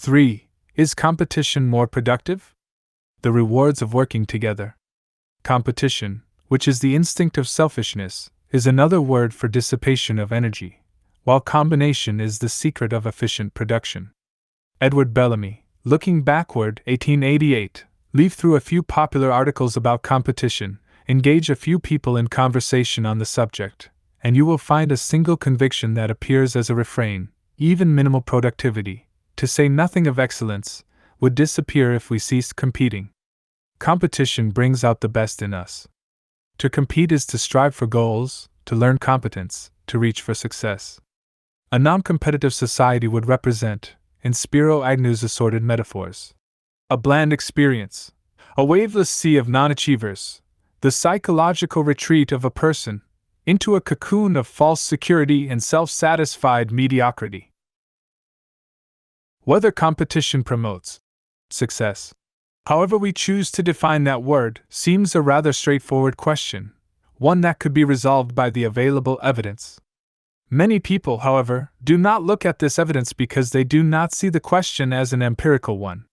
3. Is competition more productive? The rewards of working together. Competition, which is the instinct of selfishness, is another word for dissipation of energy, while combination is the secret of efficient production. Edward Bellamy, Looking Backward, 1888. Leaf through a few popular articles about competition, engage a few people in conversation on the subject, and you will find a single conviction that appears as a refrain: even minimal productivity, to say nothing of excellence, would disappear if we ceased competing. Competition brings out the best in us. To compete is to strive for goals, to learn competence, to reach for success. A non-competitive society would represent, in Spiro Agnew's assorted metaphors, a bland experience, a waveless sea of non-achievers, the psychological retreat of a person into a cocoon of false security and self-satisfied mediocrity. Whether competition promotes success, however we choose to define that word, seems a rather straightforward question, one that could be resolved by the available evidence. Many people, however, do not look at this evidence because they do not see the question as an empirical one.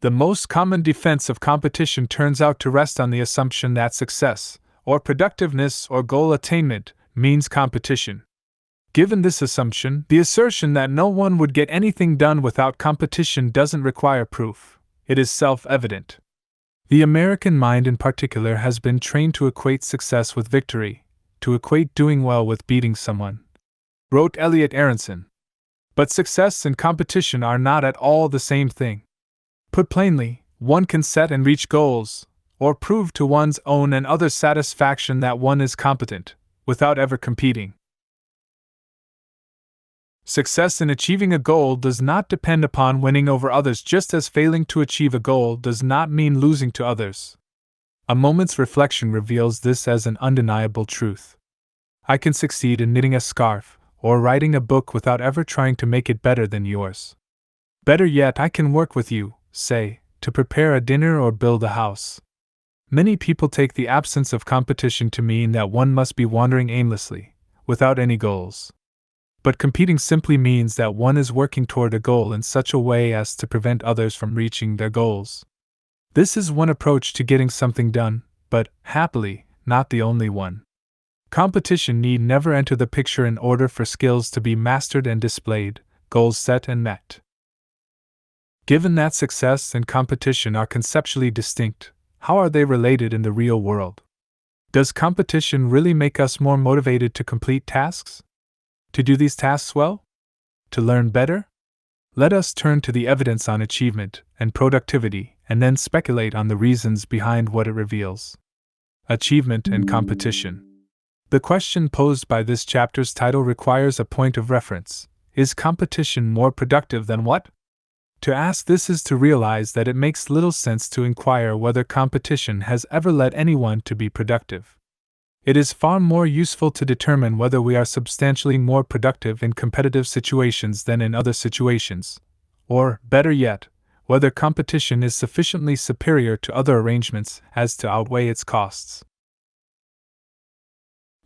The most common defense of competition turns out to rest on the assumption that success, or productiveness or goal attainment, means competition. Given this assumption, the assertion that no one would get anything done without competition doesn't require proof. It is self-evident. The American mind in particular has been trained to equate success with victory, to equate doing well with beating someone, wrote Elliot Aronson. But success and competition are not at all the same thing. Put plainly, one can set and reach goals, or prove to one's own and others' satisfaction that one is competent, without ever competing. Success in achieving a goal does not depend upon winning over others, just as failing to achieve a goal does not mean losing to others. A moment's reflection reveals this as an undeniable truth. I can succeed in knitting a scarf, or writing a book without ever trying to make it better than yours. Better yet, I can work with you, say, to prepare a dinner or build a house. Many people take the absence of competition to mean that one must be wandering aimlessly, without any goals. But competing simply means that one is working toward a goal in such a way as to prevent others from reaching their goals. This is one approach to getting something done, but, happily, not the only one. Competition need never enter the picture in order for skills to be mastered and displayed, goals set and met. Given that success and competition are conceptually distinct, how are they related in the real world? Does competition really make us more motivated to complete tasks? To do these tasks well? To learn better? Let us turn to the evidence on achievement and productivity and then speculate on the reasons behind what it reveals. Achievement and competition. The question posed by this chapter's title requires a point of reference. Is competition more productive than what? To ask this is to realize that it makes little sense to inquire whether competition has ever led anyone to be productive. It is far more useful to determine whether we are substantially more productive in competitive situations than in other situations, or, better yet, whether competition is sufficiently superior to other arrangements as to outweigh its costs.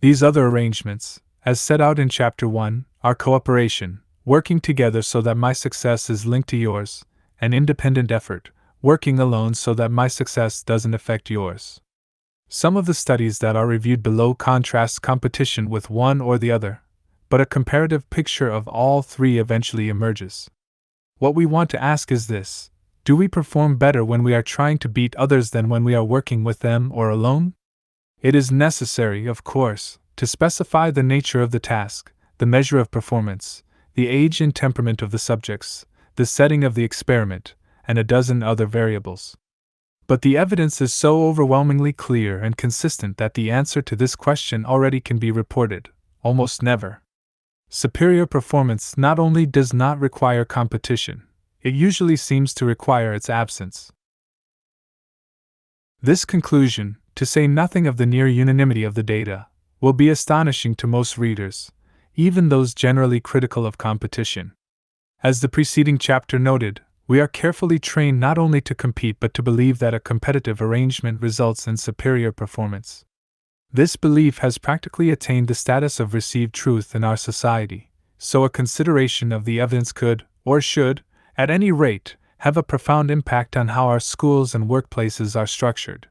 These other arrangements, as set out in Chapter 1, are cooperation, working together so that my success is linked to yours, and independent effort, working alone so that my success doesn't affect yours. Some of the studies that are reviewed below contrast competition with one or the other, but a comparative picture of all three eventually emerges. What we want to ask is this: do we perform better when we are trying to beat others than when we are working with them or alone? It is necessary, of course, to specify the nature of the task, the measure of performance, the age and temperament of the subjects, the setting of the experiment, and a dozen other variables. But the evidence is so overwhelmingly clear and consistent that the answer to this question already can be reported: almost never. Superior performance not only does not require competition, it usually seems to require its absence. This conclusion, to say nothing of the near unanimity of the data, will be astonishing to most readers, even those generally critical of competition. As the preceding chapter noted, we are carefully trained not only to compete but to believe that a competitive arrangement results in superior performance. This belief has practically attained the status of received truth in our society, so a consideration of the evidence could, or should, at any rate, have a profound impact on how our schools and workplaces are structured.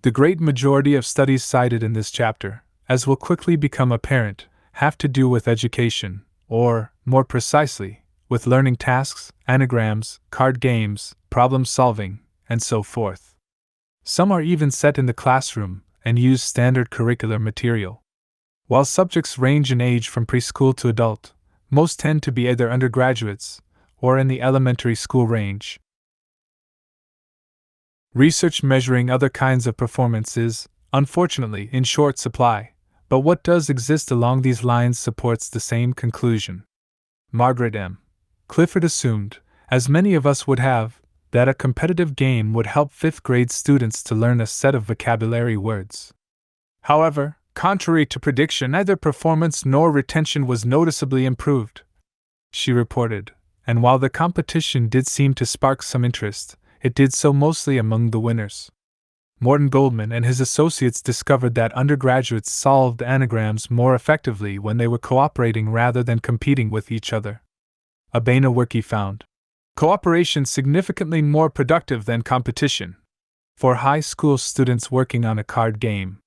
The great majority of studies cited in this chapter, as will quickly become apparent, have to do with education, or, more precisely, with learning tasks, anagrams, card games, problem solving, and so forth. Some are even set in the classroom and use standard curricular material. While subjects range in age from preschool to adult, most tend to be either undergraduates or in the elementary school range. Research measuring other kinds of performance is, unfortunately, in short supply, but what does exist along these lines supports the same conclusion. Margaret M. Clifford assumed, as many of us would have, that a competitive game would help fifth-grade students to learn a set of vocabulary words. However, contrary to prediction, neither performance nor retention was noticeably improved, she reported, and while the competition did seem to spark some interest, it did so mostly among the winners. Morton Goldman and his associates discovered that undergraduates solved anagrams more effectively when they were cooperating rather than competing with each other. Abena-Werke found cooperation significantly more productive than competition for high school students working on a card game.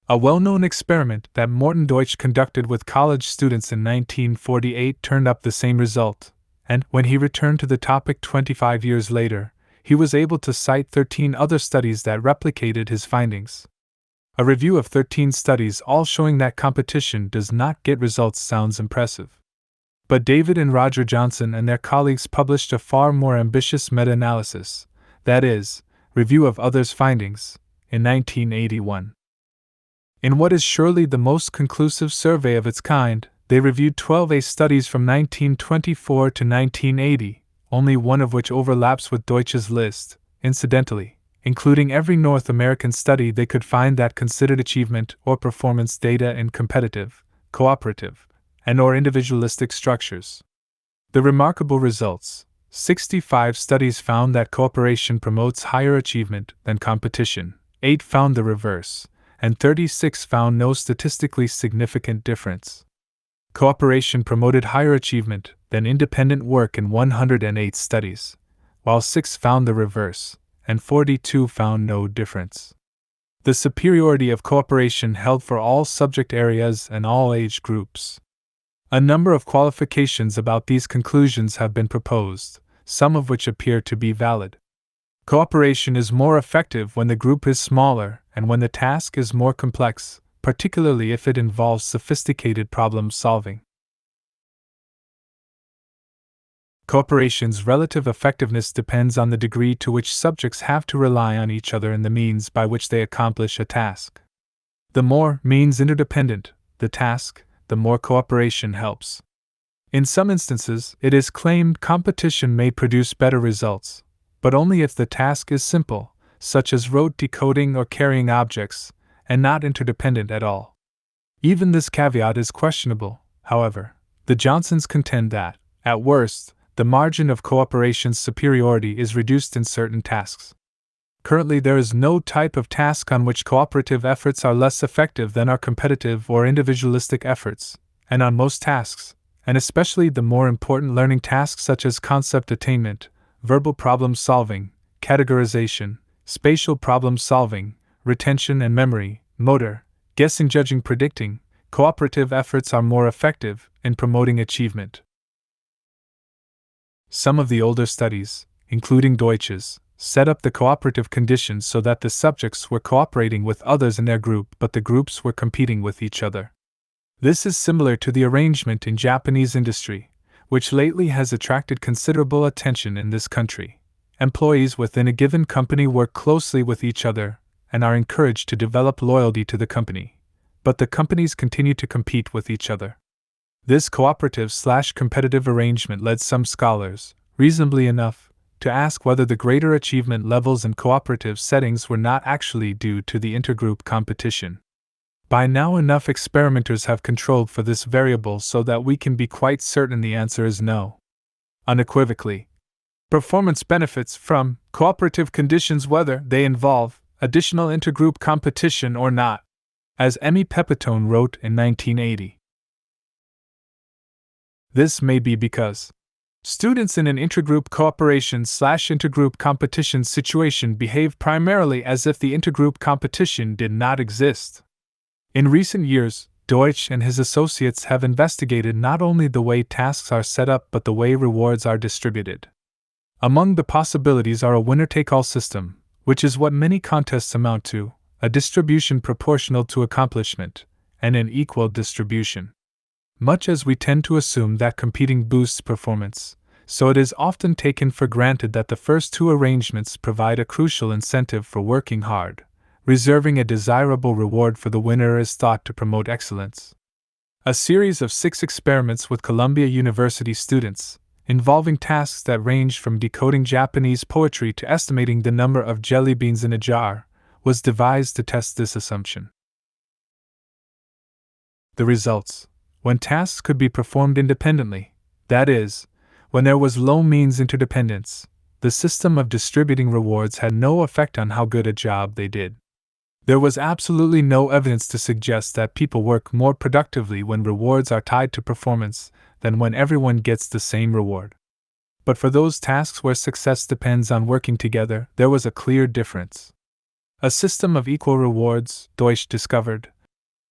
A well-known experiment that Morton Deutsch conducted with college students in 1948 turned up the same result, and when he returned to the topic 25 years later, he was able to cite 13 other studies that replicated his findings. A review of 13 studies all showing that competition does not get results sounds impressive. But David and Roger Johnson and their colleagues published a far more ambitious meta-analysis, that is, review of others' findings, in 1981. In what is surely the most conclusive survey of its kind, they reviewed 12 studies from 1924 to 1980, only one of which overlaps with Deutsch's list, incidentally, including every North American study they could find that considered achievement or performance data in competitive, cooperative, and/or individualistic structures. The remarkable results: 65 studies found that cooperation promotes higher achievement than competition, 8 found the reverse, and 36 found no statistically significant difference. Cooperation promoted higher achievement than independent work in 108 studies, while 6 found the reverse, and 42 found no difference. The superiority of cooperation held for all subject areas and all age groups. A number of qualifications about these conclusions have been proposed, some of which appear to be valid. Cooperation is more effective when the group is smaller and when the task is more complex, particularly if it involves sophisticated problem solving. Cooperation's relative effectiveness depends on the degree to which subjects have to rely on each other in the means by which they accomplish a task. The more means interdependent the task, the more cooperation helps. In some instances, it is claimed competition may produce better results, but only if the task is simple, such as rote decoding or carrying objects, and not interdependent at all. Even this caveat is questionable, however. The Johnsons contend that, at worst, the margin of cooperation's superiority is reduced in certain tasks. Currently, there is no type of task on which cooperative efforts are less effective than are competitive or individualistic efforts, and on most tasks, and especially the more important learning tasks such as concept attainment, verbal problem solving, categorization, spatial problem solving, retention and memory, motor, guessing, judging, predicting, cooperative efforts are more effective in promoting achievement. Some of the older studies, including Deutsch's, set up the cooperative conditions so that the subjects were cooperating with others in their group but the groups were competing with each other. This is similar to the arrangement in Japanese industry, which lately has attracted considerable attention in this country. Employees within a given company work closely with each other and are encouraged to develop loyalty to the company, but the companies continue to compete with each other. This cooperative/competitive arrangement led some scholars, reasonably enough, to ask whether the greater achievement levels in cooperative settings were not actually due to the intergroup competition. By now, enough experimenters have controlled for this variable so that we can be quite certain the answer is no. Unequivocally, performance benefits from cooperative conditions whether they involve additional intergroup competition or not, as Emmy Pepitone wrote in 1980. This may be because Students in an intergroup cooperation/intergroup competition situation behave primarily as if the intergroup competition did not exist. In recent years, Deutsch and his associates have investigated not only the way tasks are set up but the way rewards are distributed. Among the possibilities are a winner-take-all system, which is what many contests amount to, a distribution proportional to accomplishment, and an equal distribution. Much as we tend to assume that competing boosts performance, so it is often taken for granted that the first two arrangements provide a crucial incentive for working hard. Reserving a desirable reward for the winner is thought to promote excellence. A series of 6 experiments with Columbia University students, involving tasks that ranged from decoding Japanese poetry to estimating the number of jelly beans in a jar, was devised to test this assumption. The results: when tasks could be performed independently, that is, when there was low means interdependence, the system of distributing rewards had no effect on how good a job they did. There was absolutely no evidence to suggest that people work more productively when rewards are tied to performance than when everyone gets the same reward. But for those tasks where success depends on working together, there was a clear difference. A system of equal rewards, Deutsch discovered,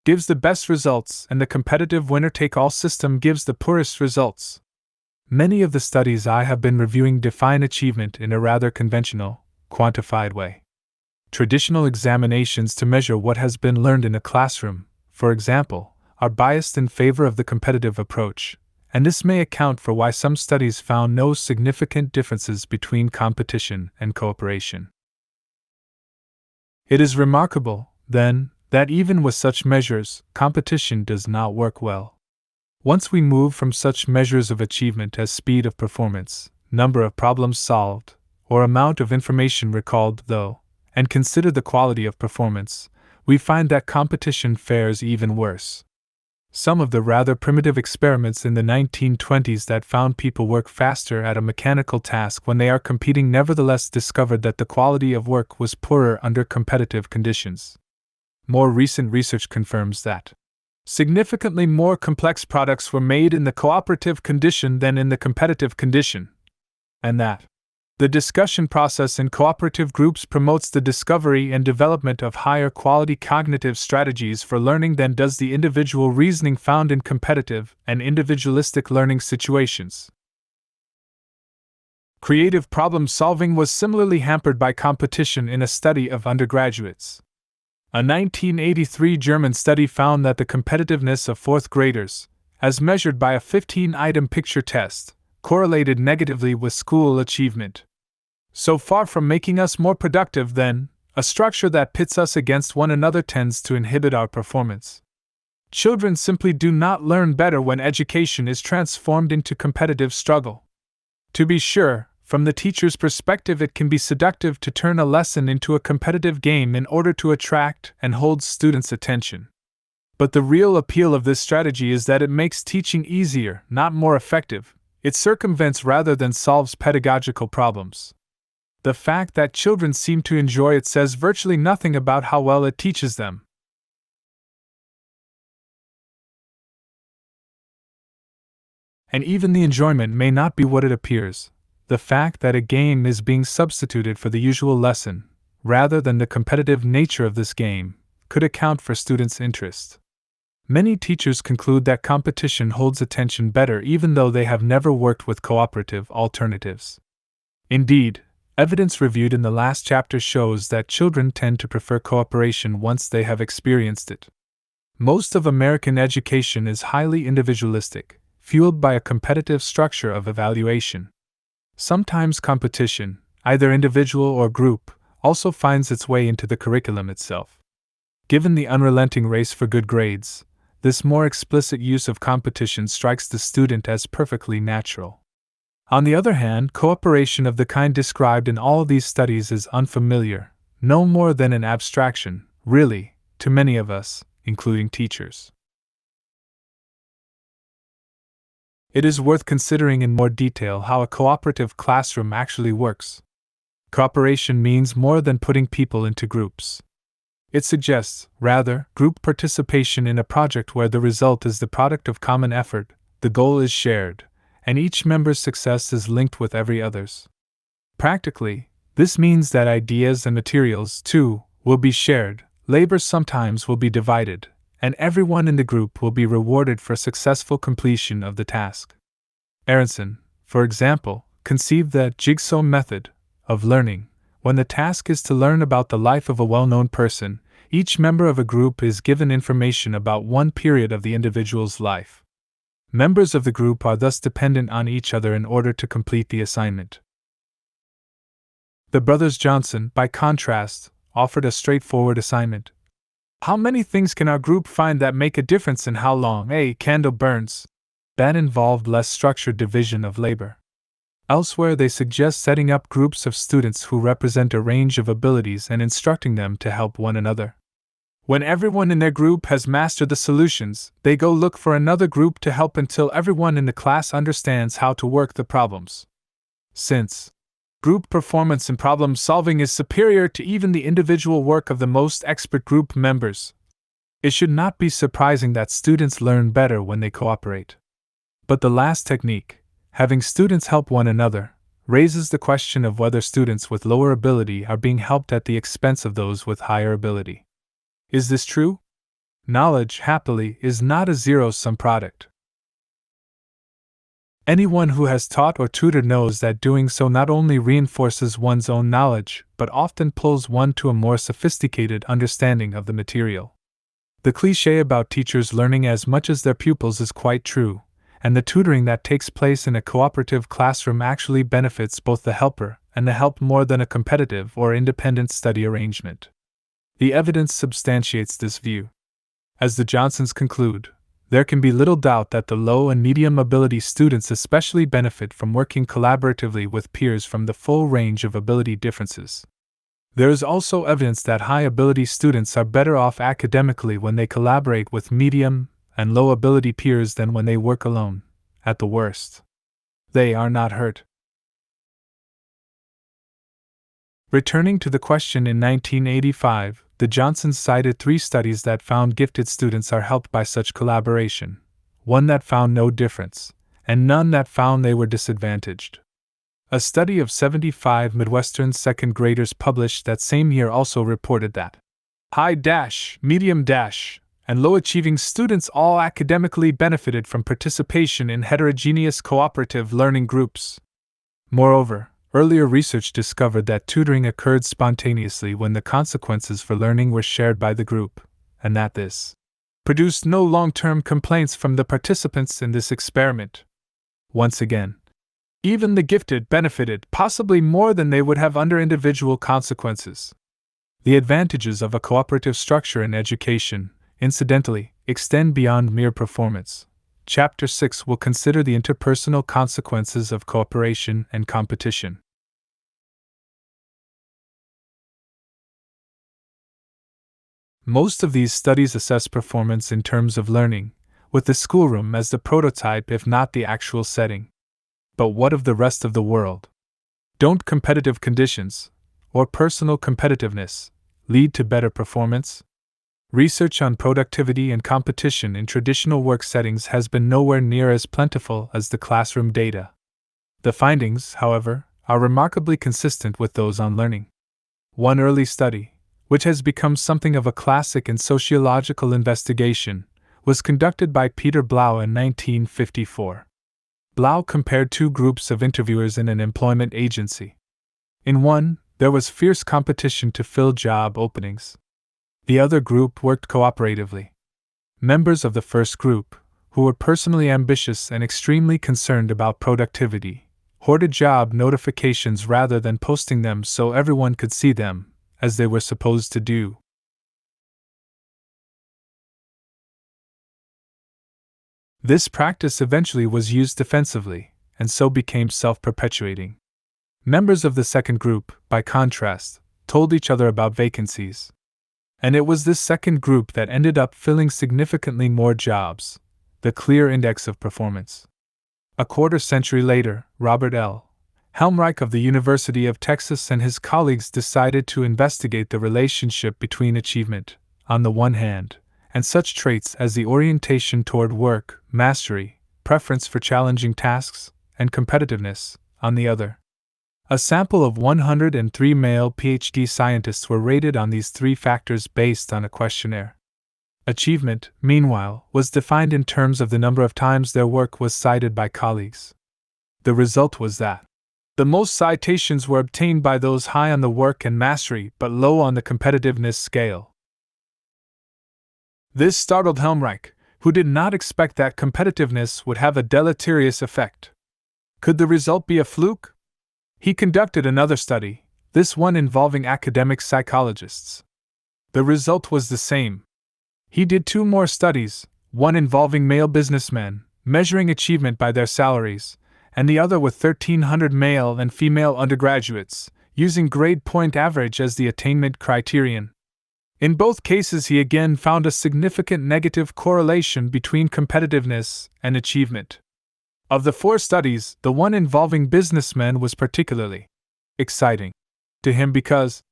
gives the best results, and the competitive winner-take-all system gives the poorest results. Many of the studies I have been reviewing define achievement in a rather conventional, quantified way. Traditional examinations to measure what has been learned in a classroom, for example, are biased in favor of the competitive approach, and this may account for why some studies found no significant differences between competition and cooperation. It is remarkable, then, that even with such measures, competition does not work well. Once we move from such measures of achievement as speed of performance, number of problems solved, or amount of information recalled, though, and consider the quality of performance, we find that competition fares even worse. Some of the rather primitive experiments in the 1920s that found people work faster at a mechanical task when they are competing nevertheless discovered that the quality of work was poorer under competitive conditions. More recent research confirms that significantly more complex products were made in the cooperative condition than in the competitive condition, and that the discussion process in cooperative groups promotes the discovery and development of higher quality cognitive strategies for learning than does the individual reasoning found in competitive and individualistic learning situations. Creative problem solving was similarly hampered by competition in a study of undergraduates. A 1983 German study found that the competitiveness of fourth graders, as measured by a 15-item picture test, correlated negatively with school achievement. So far from making us more productive, then, a structure that pits us against one another tends to inhibit our performance. Children simply do not learn better when education is transformed into competitive struggle. To be sure, from the teacher's perspective, it can be seductive to turn a lesson into a competitive game in order to attract and hold students' attention. But the real appeal of this strategy is that it makes teaching easier, not more effective. It circumvents rather than solves pedagogical problems. The fact that children seem to enjoy it says virtually nothing about how well it teaches them. And even the enjoyment may not be what it appears. The fact that a game is being substituted for the usual lesson, rather than the competitive nature of this game, could account for students' interest. Many teachers conclude that competition holds attention better even though they have never worked with cooperative alternatives. Indeed, evidence reviewed in the last chapter shows that children tend to prefer cooperation once they have experienced it. Most of American education is highly individualistic, fueled by a competitive structure of evaluation. Sometimes competition, either individual or group, also finds its way into the curriculum itself. Given the unrelenting race for good grades, this more explicit use of competition strikes the student as perfectly natural. On the other hand, cooperation of the kind described in all these studies is unfamiliar, no more than an abstraction, really, to many of us, including teachers. It is worth considering in more detail how a cooperative classroom actually works. Cooperation means more than putting people into groups. It suggests, rather, group participation in a project where the result is the product of common effort, the goal is shared, and each member's success is linked with every other's. Practically, this means that ideas and materials, too, will be shared, labor sometimes will be divided, and everyone in the group will be rewarded for successful completion of the task. Aronson, for example, conceived the jigsaw method of learning. When the task is to learn about the life of a well-known person, each member of a group is given information about one period of the individual's life. Members of the group are thus dependent on each other in order to complete the assignment. The brothers Johnson, by contrast, offered a straightforward assignment. How many things can our group find that make a difference in how long a candle burns? That involved less structured division of labor. Elsewhere, they suggest setting up groups of students who represent a range of abilities and instructing them to help one another. When everyone in their group has mastered the solutions, they go look for another group to help until everyone in the class understands how to work the problems. Since group performance in problem solving is superior to even the individual work of the most expert group members, it should not be surprising that students learn better when they cooperate. But the last technique, having students help one another, raises the question of whether students with lower ability are being helped at the expense of those with higher ability. Is this true? Knowledge, happily, is not a zero-sum product. Anyone who has taught or tutored knows that doing so not only reinforces one's own knowledge, but often pulls one to a more sophisticated understanding of the material. The cliché about teachers learning as much as their pupils is quite true, and the tutoring that takes place in a cooperative classroom actually benefits both the helper and the helped more than a competitive or independent study arrangement. The evidence substantiates this view. As the Johnsons conclude, there can be little doubt that the low and medium ability students especially benefit from working collaboratively with peers from the full range of ability differences. There is also evidence that high ability students are better off academically when they collaborate with medium and low ability peers than when they work alone. At the worst, they are not hurt. Returning to the question, in 1985, the Johnsons cited 3 studies that found gifted students are helped by such collaboration, 1 that found no difference, and none that found they were disadvantaged. A study of 75 Midwestern second graders published that same year also reported that high dash, medium dash, and low achieving students all academically benefited from participation in heterogeneous cooperative learning groups. Moreover, earlier research discovered that tutoring occurred spontaneously when the consequences for learning were shared by the group, and that this produced no long-term complaints from the participants in this experiment. Once again, even the gifted benefited possibly more than they would have under individual consequences. The advantages of a cooperative structure in education, incidentally, extend beyond mere performance. Chapter 6 will consider the interpersonal consequences of cooperation and competition. Most of these studies assess performance in terms of learning, with the schoolroom as the prototype if not the actual setting. But what of the rest of the world? Don't competitive conditions, or personal competitiveness, lead to better performance? Research on productivity and competition in traditional work settings has been nowhere near as plentiful as the classroom data. The findings, however, are remarkably consistent with those on learning. One early study, which has become something of a classic in sociological investigation, was conducted by Peter Blau in 1954. Blau compared 2 groups of interviewers in an employment agency. In one, there was fierce competition to fill job openings. The other group worked cooperatively. Members of the first group, who were personally ambitious and extremely concerned about productivity, hoarded job notifications rather than posting them so everyone could see them, as they were supposed to do. This practice eventually was used defensively, and so became self-perpetuating. Members of the second group, by contrast, told each other about vacancies. And it was this second group that ended up filling significantly more jobs, the clear index of performance. A quarter century later, Robert L. Helmreich of the University of Texas and his colleagues decided to investigate the relationship between achievement, on the one hand, and such traits as the orientation toward work, mastery, preference for challenging tasks, and competitiveness, on the other. A sample of 103 male PhD scientists were rated on these three factors based on a questionnaire. Achievement, meanwhile, was defined in terms of the number of times their work was cited by colleagues. The result was that the most citations were obtained by those high on the work and mastery but low on the competitiveness scale. This startled Helmreich, who did not expect that competitiveness would have a deleterious effect. Could the result be a fluke? He conducted another study, this one involving academic psychologists. The result was the same. He did two more studies, one involving male businessmen, measuring achievement by their salaries, and the other with 1,300 male and female undergraduates, using grade point average as the attainment criterion. In both cases, he again found a significant negative correlation between competitiveness and achievement. Of the four studies, the one involving businessmen was particularly exciting to him because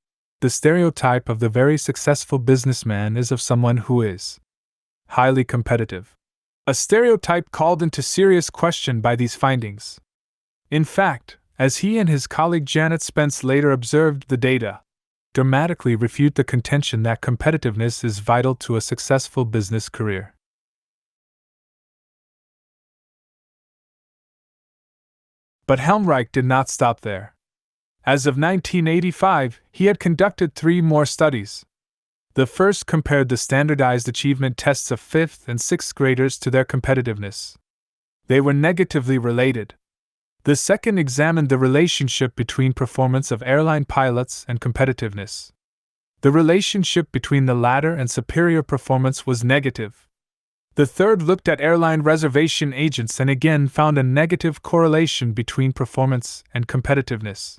the stereotype of the very successful businessman is of someone who is highly competitive. A stereotype called into serious question by these findings. In fact, as he and his colleague Janet Spence later observed, the data dramatically refute the contention that competitiveness is vital to a successful business career. But Helmreich did not stop there. As of 1985, he had conducted three more studies. The first compared the standardized achievement tests of 5th and 6th graders to their competitiveness. They were negatively related. The second examined the relationship between performance of airline pilots and competitiveness. The relationship between the latter and superior performance was negative. The third looked at airline reservation agents and again found a negative correlation between performance and competitiveness.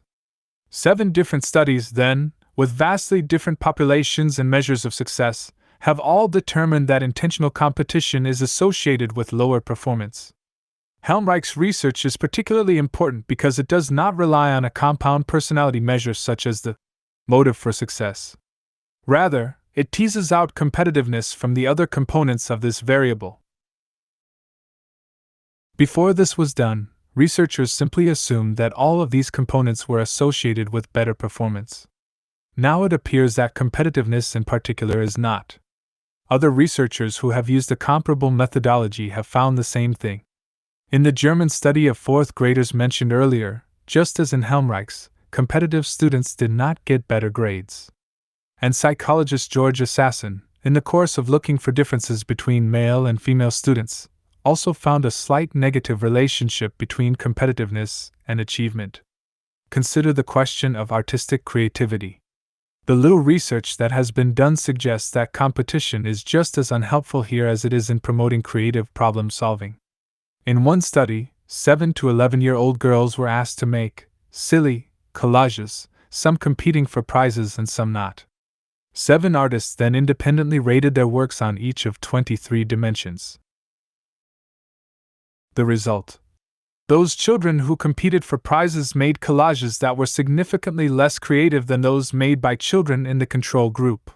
7 different studies, then, with vastly different populations and measures of success, have all determined that intentional competition is associated with lower performance. Helmreich's research is particularly important because it does not rely on a compound personality measure such as the motive for success. Rather, it teases out competitiveness from the other components of this variable. Before this was done, researchers simply assumed that all of these components were associated with better performance. Now it appears that competitiveness in particular is not. Other researchers who have used a comparable methodology have found the same thing. In the German study of 4th graders mentioned earlier, just as in Helmreich's, competitive students did not get better grades. And psychologist George Assassin, in the course of looking for differences between male and female students, also found a slight negative relationship between competitiveness and achievement. Consider the question of artistic creativity. The little research that has been done suggests that competition is just as unhelpful here as it is in promoting creative problem solving. In one study, 7 to 11-year-old girls were asked to make silly collages, some competing for prizes and some not. 7 artists then independently rated their works on each of 23 dimensions. The result: those children who competed for prizes made collages that were significantly less creative than those made by children in the control group.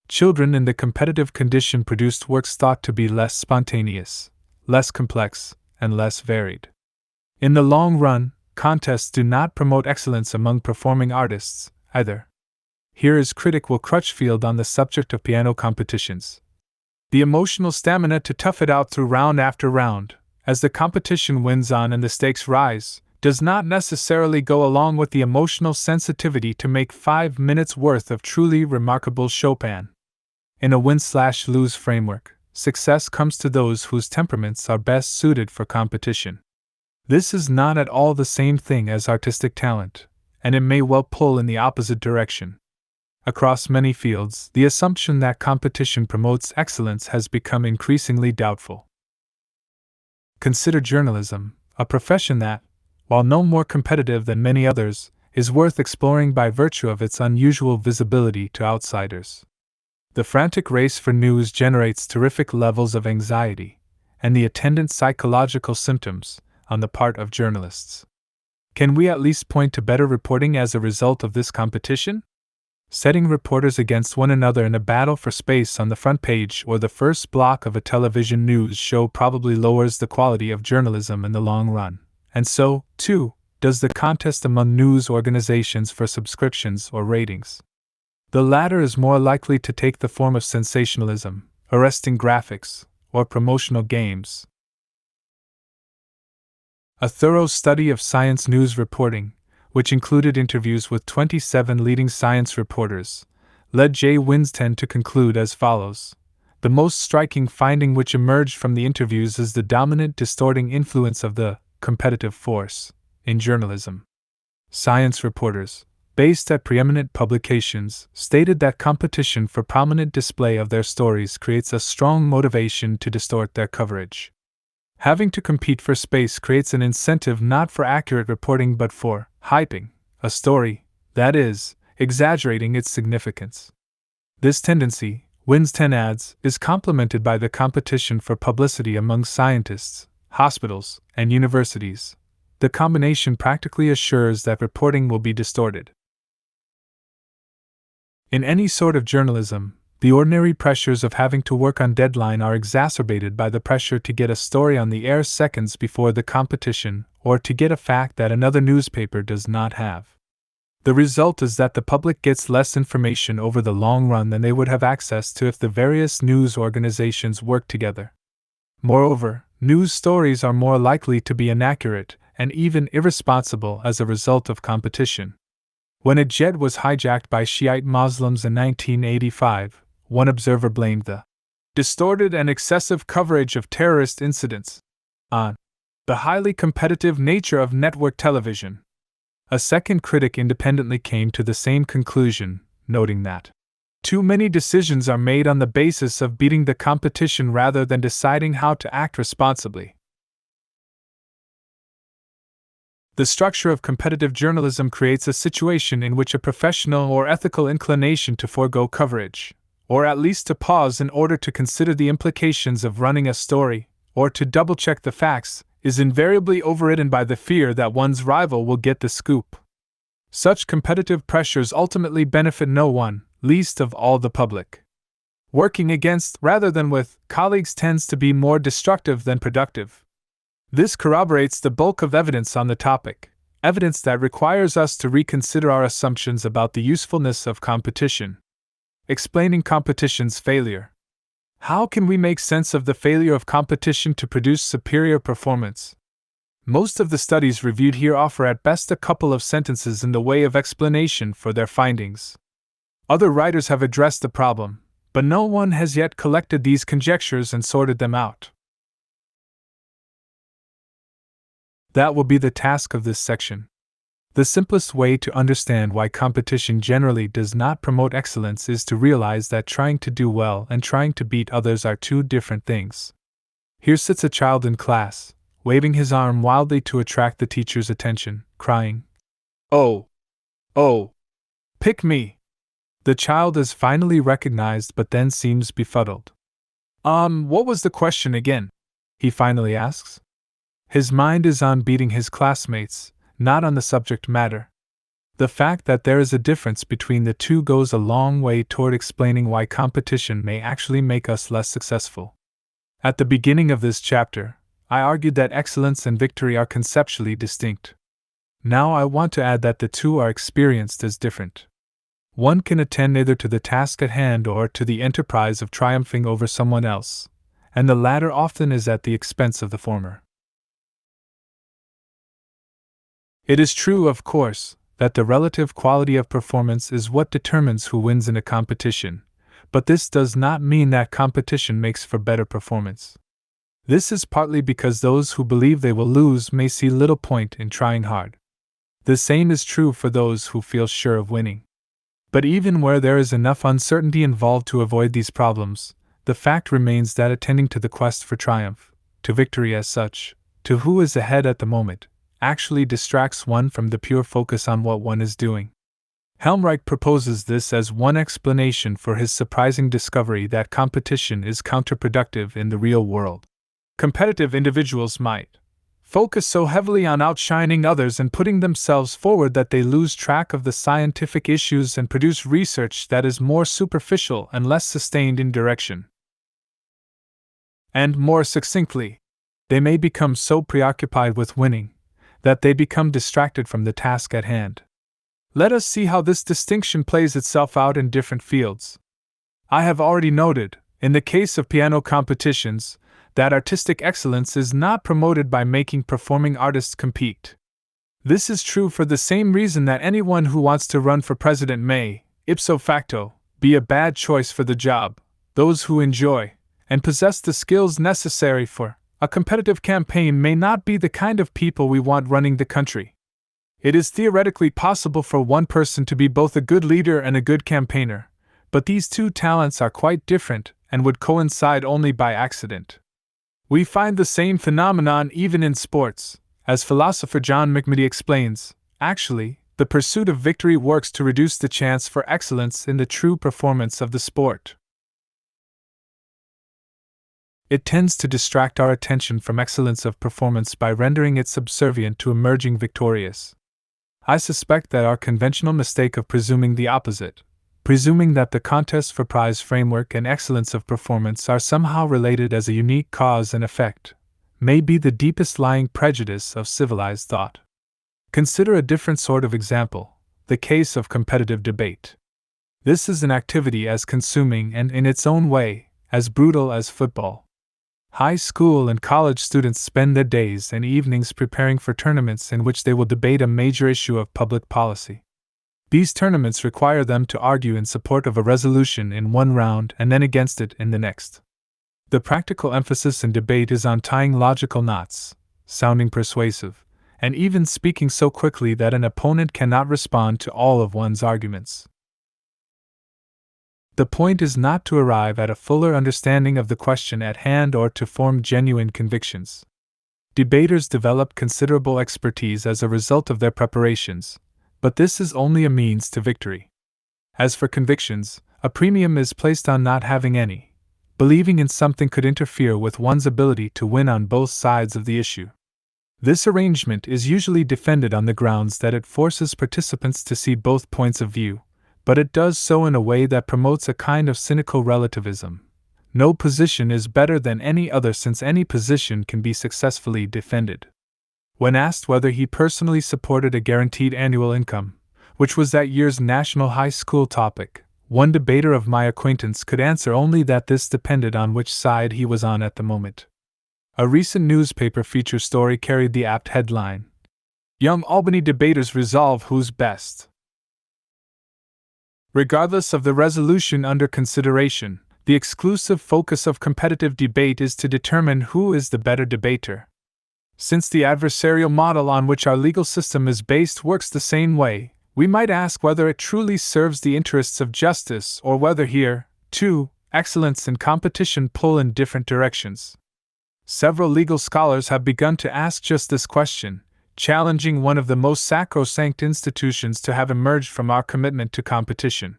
Children in the competitive condition produced works thought to be less spontaneous, less complex, and less varied. In the long run, contests do not promote excellence among performing artists, either. Here is critic Will Crutchfield on the subject of piano competitions. The emotional stamina to tough it out through round after round, as the competition wins on and the stakes rise, does not necessarily go along with the emotional sensitivity to make 5 minutes worth of truly remarkable Chopin. In a win-slash-lose framework, success comes to those whose temperaments are best suited for competition. This is not at all the same thing as artistic talent, and it may well pull in the opposite direction. Across many fields, the assumption that competition promotes excellence has become increasingly doubtful. Consider journalism, a profession that, while no more competitive than many others, is worth exploring by virtue of its unusual visibility to outsiders. The frantic race for news generates terrific levels of anxiety, and the attendant psychological symptoms, on the part of journalists. Can we at least point to better reporting as a result of this competition? Setting reporters against one another in a battle for space on the front page or the first block of a television news show probably lowers the quality of journalism in the long run, and so, too, does the contest among news organizations for subscriptions or ratings. The latter is more likely to take the form of sensationalism, arresting graphics, or promotional games. A thorough study of science news reporting, which included interviews with 27 leading science reporters, led J. Winsten to conclude as follows. The most striking finding which emerged from the interviews is the dominant distorting influence of the competitive force in journalism. Science reporters, based at preeminent publications, stated that competition for prominent display of their stories creates a strong motivation to distort their coverage. Having to compete for space creates an incentive not for accurate reporting but for hyping a story, that is, exaggerating its significance. This tendency, Winsten adds, is complemented by the competition for publicity among scientists, hospitals, and universities. The combination practically assures that reporting will be distorted. In any sort of journalism, the ordinary pressures of having to work on deadline are exacerbated by the pressure to get a story on the air seconds before the competition, or to get a fact that another newspaper does not have. The result is that the public gets less information over the long run than they would have access to if the various news organizations worked together. Moreover, news stories are more likely to be inaccurate and even irresponsible as a result of competition. When a jet was hijacked by Shiite Muslims in 1985, one observer blamed the distorted and excessive coverage of terrorist incidents on the highly competitive nature of network television. A second critic independently came to the same conclusion, noting that too many decisions are made on the basis of beating the competition rather than deciding how to act responsibly. The structure of competitive journalism creates a situation in which a professional or ethical inclination to forego coverage, or at least to pause in order to consider the implications of running a story, or to double-check the facts, is invariably overridden by the fear that one's rival will get the scoop. Such competitive pressures ultimately benefit no one, least of all the public. Working against, rather than with, colleagues tends to be more destructive than productive. This corroborates the bulk of evidence on the topic, evidence that requires us to reconsider our assumptions about the usefulness of competition. Explaining competition's failure. How can we make sense of the failure of competition to produce superior performance? Most of the studies reviewed here offer at best a couple of sentences in the way of explanation for their findings. Other writers have addressed the problem, but no one has yet collected these conjectures and sorted them out. That will be the task of this section. The simplest way to understand why competition generally does not promote excellence is to realize that trying to do well and trying to beat others are two different things. Here sits a child in class, waving his arm wildly to attract the teacher's attention, crying, "Oh! Oh! Pick me!" The child is finally recognized but then seems befuddled. What was the question again?" he finally asks. His mind is on beating his classmates, not on the subject matter. The fact that there is a difference between the two goes a long way toward explaining why competition may actually make us less successful. At the beginning of this chapter, I argued that excellence and victory are conceptually distinct. Now I want to add that the two are experienced as different. One can attend neither to the task at hand or to the enterprise of triumphing over someone else, and the latter often is at the expense of the former. It is true, of course, that the relative quality of performance is what determines who wins in a competition, but this does not mean that competition makes for better performance. This is partly because those who believe they will lose may see little point in trying hard. The same is true for those who feel sure of winning. But even where there is enough uncertainty involved to avoid these problems, the fact remains that attending to the quest for triumph, to victory as such, to who is ahead at the moment, actually distracts one from the pure focus on what one is doing. Helmreich proposes this as one explanation for his surprising discovery that competition is counterproductive in the real world. Competitive individuals might focus so heavily on outshining others and putting themselves forward that they lose track of the scientific issues and produce research that is more superficial and less sustained in direction. And more succinctly, they may become so preoccupied with winning that they become distracted from the task at hand. Let us see how this distinction plays itself out in different fields. I have already noted, in the case of piano competitions, that artistic excellence is not promoted by making performing artists compete. This is true for the same reason that anyone who wants to run for president may, ipso facto, be a bad choice for the job. Those who enjoy and possess the skills necessary for a competitive campaign may not be the kind of people we want running the country. It is theoretically possible for one person to be both a good leader and a good campaigner, but these two talents are quite different and would coincide only by accident. We find the same phenomenon even in sports. As philosopher John McMurtry explains, actually, the pursuit of victory works to reduce the chance for excellence in the true performance of the sport. It tends to distract our attention from excellence of performance by rendering it subservient to emerging victorious. I suspect that our conventional mistake of presuming the opposite, presuming that the contest for prize framework and excellence of performance are somehow related as a unique cause and effect, may be the deepest lying prejudice of civilized thought. Consider a different sort of example, the case of competitive debate. This is an activity as consuming and, in its own way, as brutal as football. High school and college students spend their days and evenings preparing for tournaments in which they will debate a major issue of public policy. These tournaments require them to argue in support of a resolution in one round and then against it in the next. The practical emphasis in debate is on tying logical knots, sounding persuasive, and even speaking so quickly that an opponent cannot respond to all of one's arguments. The point is not to arrive at a fuller understanding of the question at hand or to form genuine convictions. Debaters develop considerable expertise as a result of their preparations, but this is only a means to victory. As for convictions, a premium is placed on not having any. Believing in something could interfere with one's ability to win on both sides of the issue. This arrangement is usually defended on the grounds that it forces participants to see both points of view, but it does so in a way that promotes a kind of cynical relativism. No position is better than any other since any position can be successfully defended. When asked whether he personally supported a guaranteed annual income, which was that year's national high school topic, one debater of my acquaintance could answer only that this depended on which side he was on at the moment. A recent newspaper feature story carried the apt headline, "Young Albany debaters resolve who's best." Regardless of the resolution under consideration, the exclusive focus of competitive debate is to determine who is the better debater. Since the adversarial model on which our legal system is based works the same way, we might ask whether it truly serves the interests of justice or whether here, too, excellence and competition pull in different directions. Several legal scholars have begun to ask just this question, challenging one of the most sacrosanct institutions to have emerged from our commitment to competition.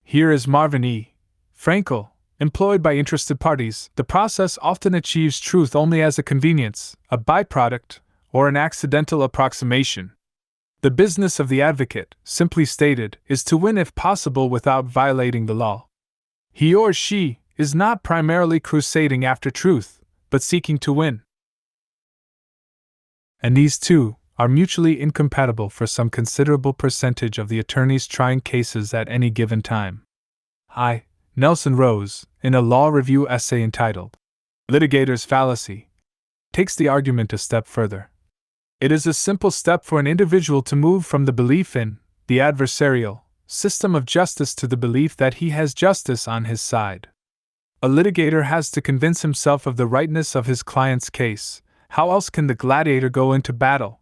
Here is Marvin E. Frankel, employed by interested parties. The process often achieves truth only as a convenience, a byproduct, or an accidental approximation. The business of the advocate, simply stated, is to win if possible without violating the law. He or she is not primarily crusading after truth, but seeking to win. And these two are mutually incompatible for some considerable percentage of the attorneys trying cases at any given time. Nelson Rose, in a law review essay entitled "Litigator's Fallacy," takes the argument a step further. It is a simple step for an individual to move from the belief in the adversarial system of justice to the belief that he has justice on his side. A litigator has to convince himself of the rightness of his client's case. How else can the gladiator go into battle?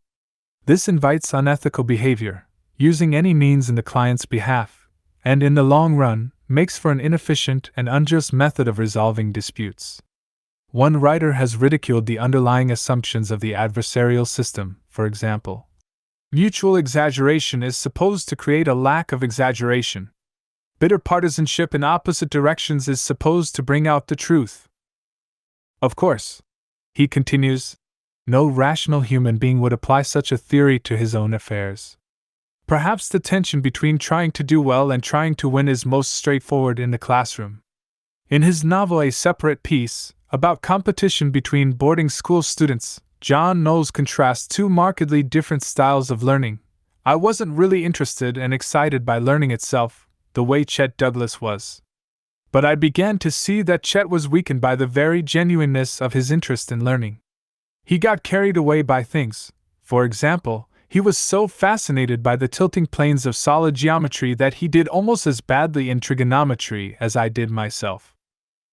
This invites unethical behavior, using any means in the client's behalf, and in the long run, makes for an inefficient and unjust method of resolving disputes. One writer has ridiculed the underlying assumptions of the adversarial system, for example. Mutual exaggeration is supposed to create a lack of exaggeration. Bitter partisanship in opposite directions is supposed to bring out the truth. Of course, he continues, no rational human being would apply such a theory to his own affairs. Perhaps the tension between trying to do well and trying to win is most straightforward in the classroom. In his novel A Separate Peace, about competition between boarding school students, John Knowles contrasts two markedly different styles of learning. I wasn't really interested and excited by learning itself, the way Chet Douglas was. But I began to see that Chet was weakened by the very genuineness of his interest in learning. He got carried away by things. For example, he was so fascinated by the tilting planes of solid geometry that he did almost as badly in trigonometry as I did myself.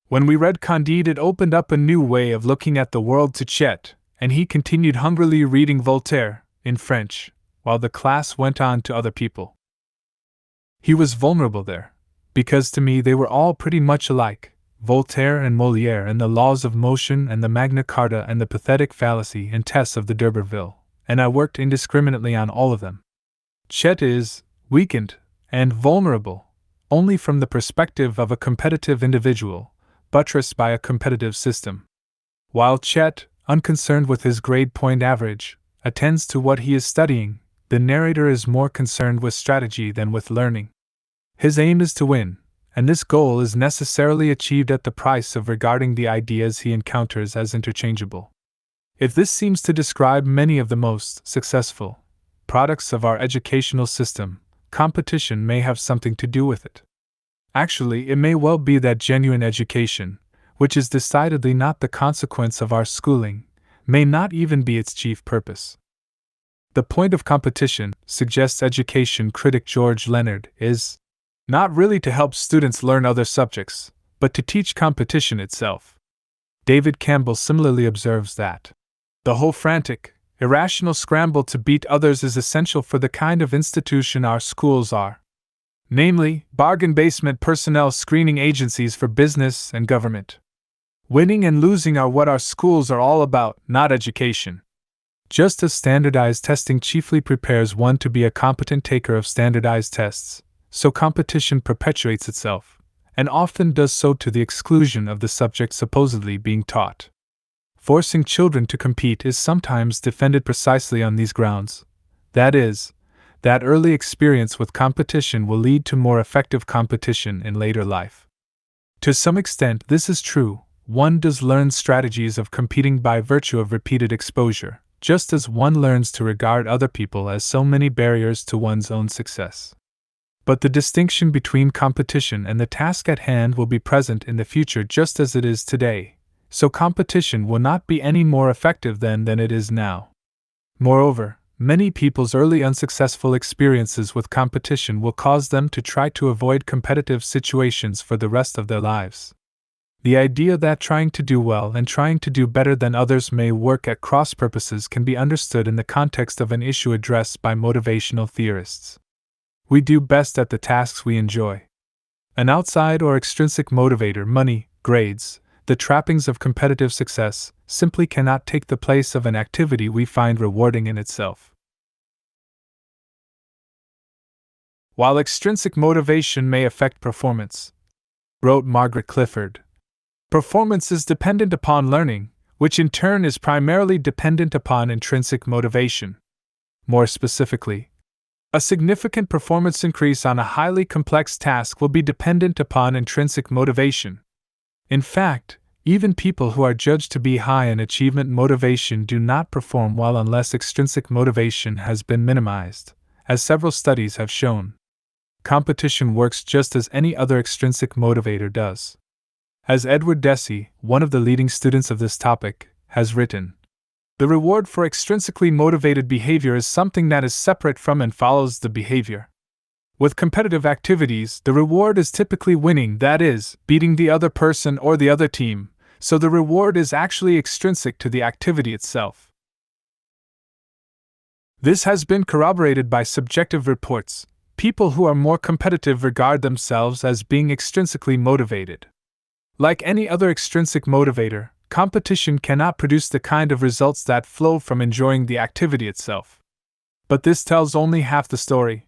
When we read Candide, it opened up a new way of looking at the world to Chet, and he continued hungrily reading Voltaire, in French, while the class went on to other people. He was vulnerable there, because to me they were all pretty much alike, Voltaire and Molière and the laws of motion and the Magna Carta and the pathetic fallacy and tests of the d'Urberville, and I worked indiscriminately on all of them. Chet is weakened and vulnerable only from the perspective of a competitive individual, buttressed by a competitive system. While Chet, unconcerned with his grade point average, attends to what he is studying, the narrator is more concerned with strategy than with learning. His aim is to win, and this goal is necessarily achieved at the price of regarding the ideas he encounters as interchangeable. If this seems to describe many of the most successful products of our educational system, competition may have something to do with it. Actually, it may well be that genuine education, which is decidedly not the consequence of our schooling, may not even be its chief purpose. The point of competition, suggests education critic George Leonard, is not really to help students learn other subjects, but to teach competition itself. David Campbell similarly observes that the whole frantic, irrational scramble to beat others is essential for the kind of institution our schools are. Namely, bargain basement personnel screening agencies for business and government. Winning and losing are what our schools are all about, not education. Just as standardized testing chiefly prepares one to be a competent taker of standardized tests, so competition perpetuates itself, and often does so to the exclusion of the subject supposedly being taught. Forcing children to compete is sometimes defended precisely on these grounds. That is, that early experience with competition will lead to more effective competition in later life. To some extent, this is true. One does learn strategies of competing by virtue of repeated exposure, just as one learns to regard other people as so many barriers to one's own success. But the distinction between competition and the task at hand will be present in the future just as it is today, so competition will not be any more effective then than it is now. Moreover, many people's early unsuccessful experiences with competition will cause them to try to avoid competitive situations for the rest of their lives. The idea that trying to do well and trying to do better than others may work at cross purposes can be understood in the context of an issue addressed by motivational theorists. We do best at the tasks we enjoy. An outside or extrinsic motivator, money, grades, the trappings of competitive success, simply cannot take the place of an activity we find rewarding in itself. While extrinsic motivation may affect performance, wrote Margaret Clifford, performance is dependent upon learning, which in turn is primarily dependent upon intrinsic motivation. More specifically, a significant performance increase on a highly complex task will be dependent upon intrinsic motivation. In fact, even people who are judged to be high in achievement motivation do not perform well unless extrinsic motivation has been minimized, as several studies have shown. Competition works just as any other extrinsic motivator does. As Edward Deci, one of the leading students of this topic, has written, the reward for extrinsically motivated behavior is something that is separate from and follows the behavior. With competitive activities, the reward is typically winning, that is, beating the other person or the other team, so the reward is actually extrinsic to the activity itself. This has been corroborated by subjective reports. People who are more competitive regard themselves as being extrinsically motivated. Like any other extrinsic motivator, competition cannot produce the kind of results that flow from enjoying the activity itself. But this tells only half the story.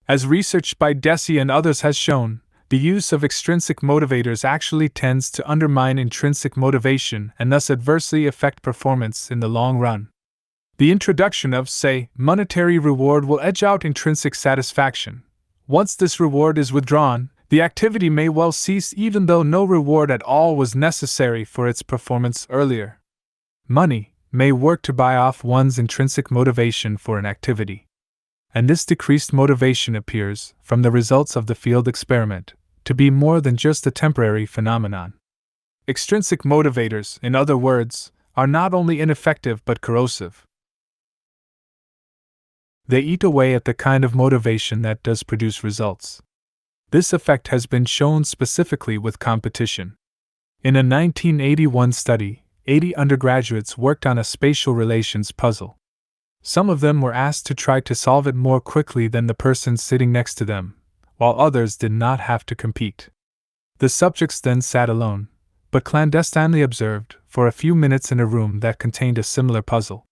As research by Deci and others has shown, the use of extrinsic motivators actually tends to undermine intrinsic motivation and thus adversely affect performance in the long run. The introduction of, say, monetary reward will edge out intrinsic satisfaction. Once this reward is withdrawn, the activity may well cease even though no reward at all was necessary for its performance earlier. Money, may work to buy off one's intrinsic motivation for an activity. And this decreased motivation appears, from the results of the field experiment, to be more than just a temporary phenomenon. Extrinsic motivators, in other words, are not only ineffective but corrosive. They eat away at the kind of motivation that does produce results. This effect has been shown specifically with competition. In a 1981 study, 80 undergraduates worked on a spatial relations puzzle. Some of them were asked to try to solve it more quickly than the person sitting next to them, while others did not have to compete. The subjects then sat alone, but clandestinely observed, for a few minutes in a room that contained a similar puzzle.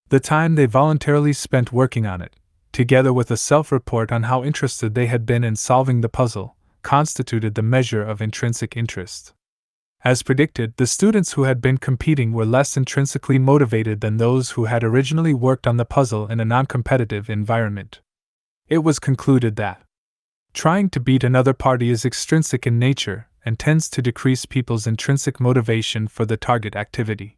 The time they voluntarily spent working on it, together with a self-report on how interested they had been in solving the puzzle, constituted the measure of intrinsic interest. As predicted, the students who had been competing were less intrinsically motivated than those who had originally worked on the puzzle in a non-competitive environment. It was concluded that trying to beat another party is extrinsic in nature and tends to decrease people's intrinsic motivation for the target activity.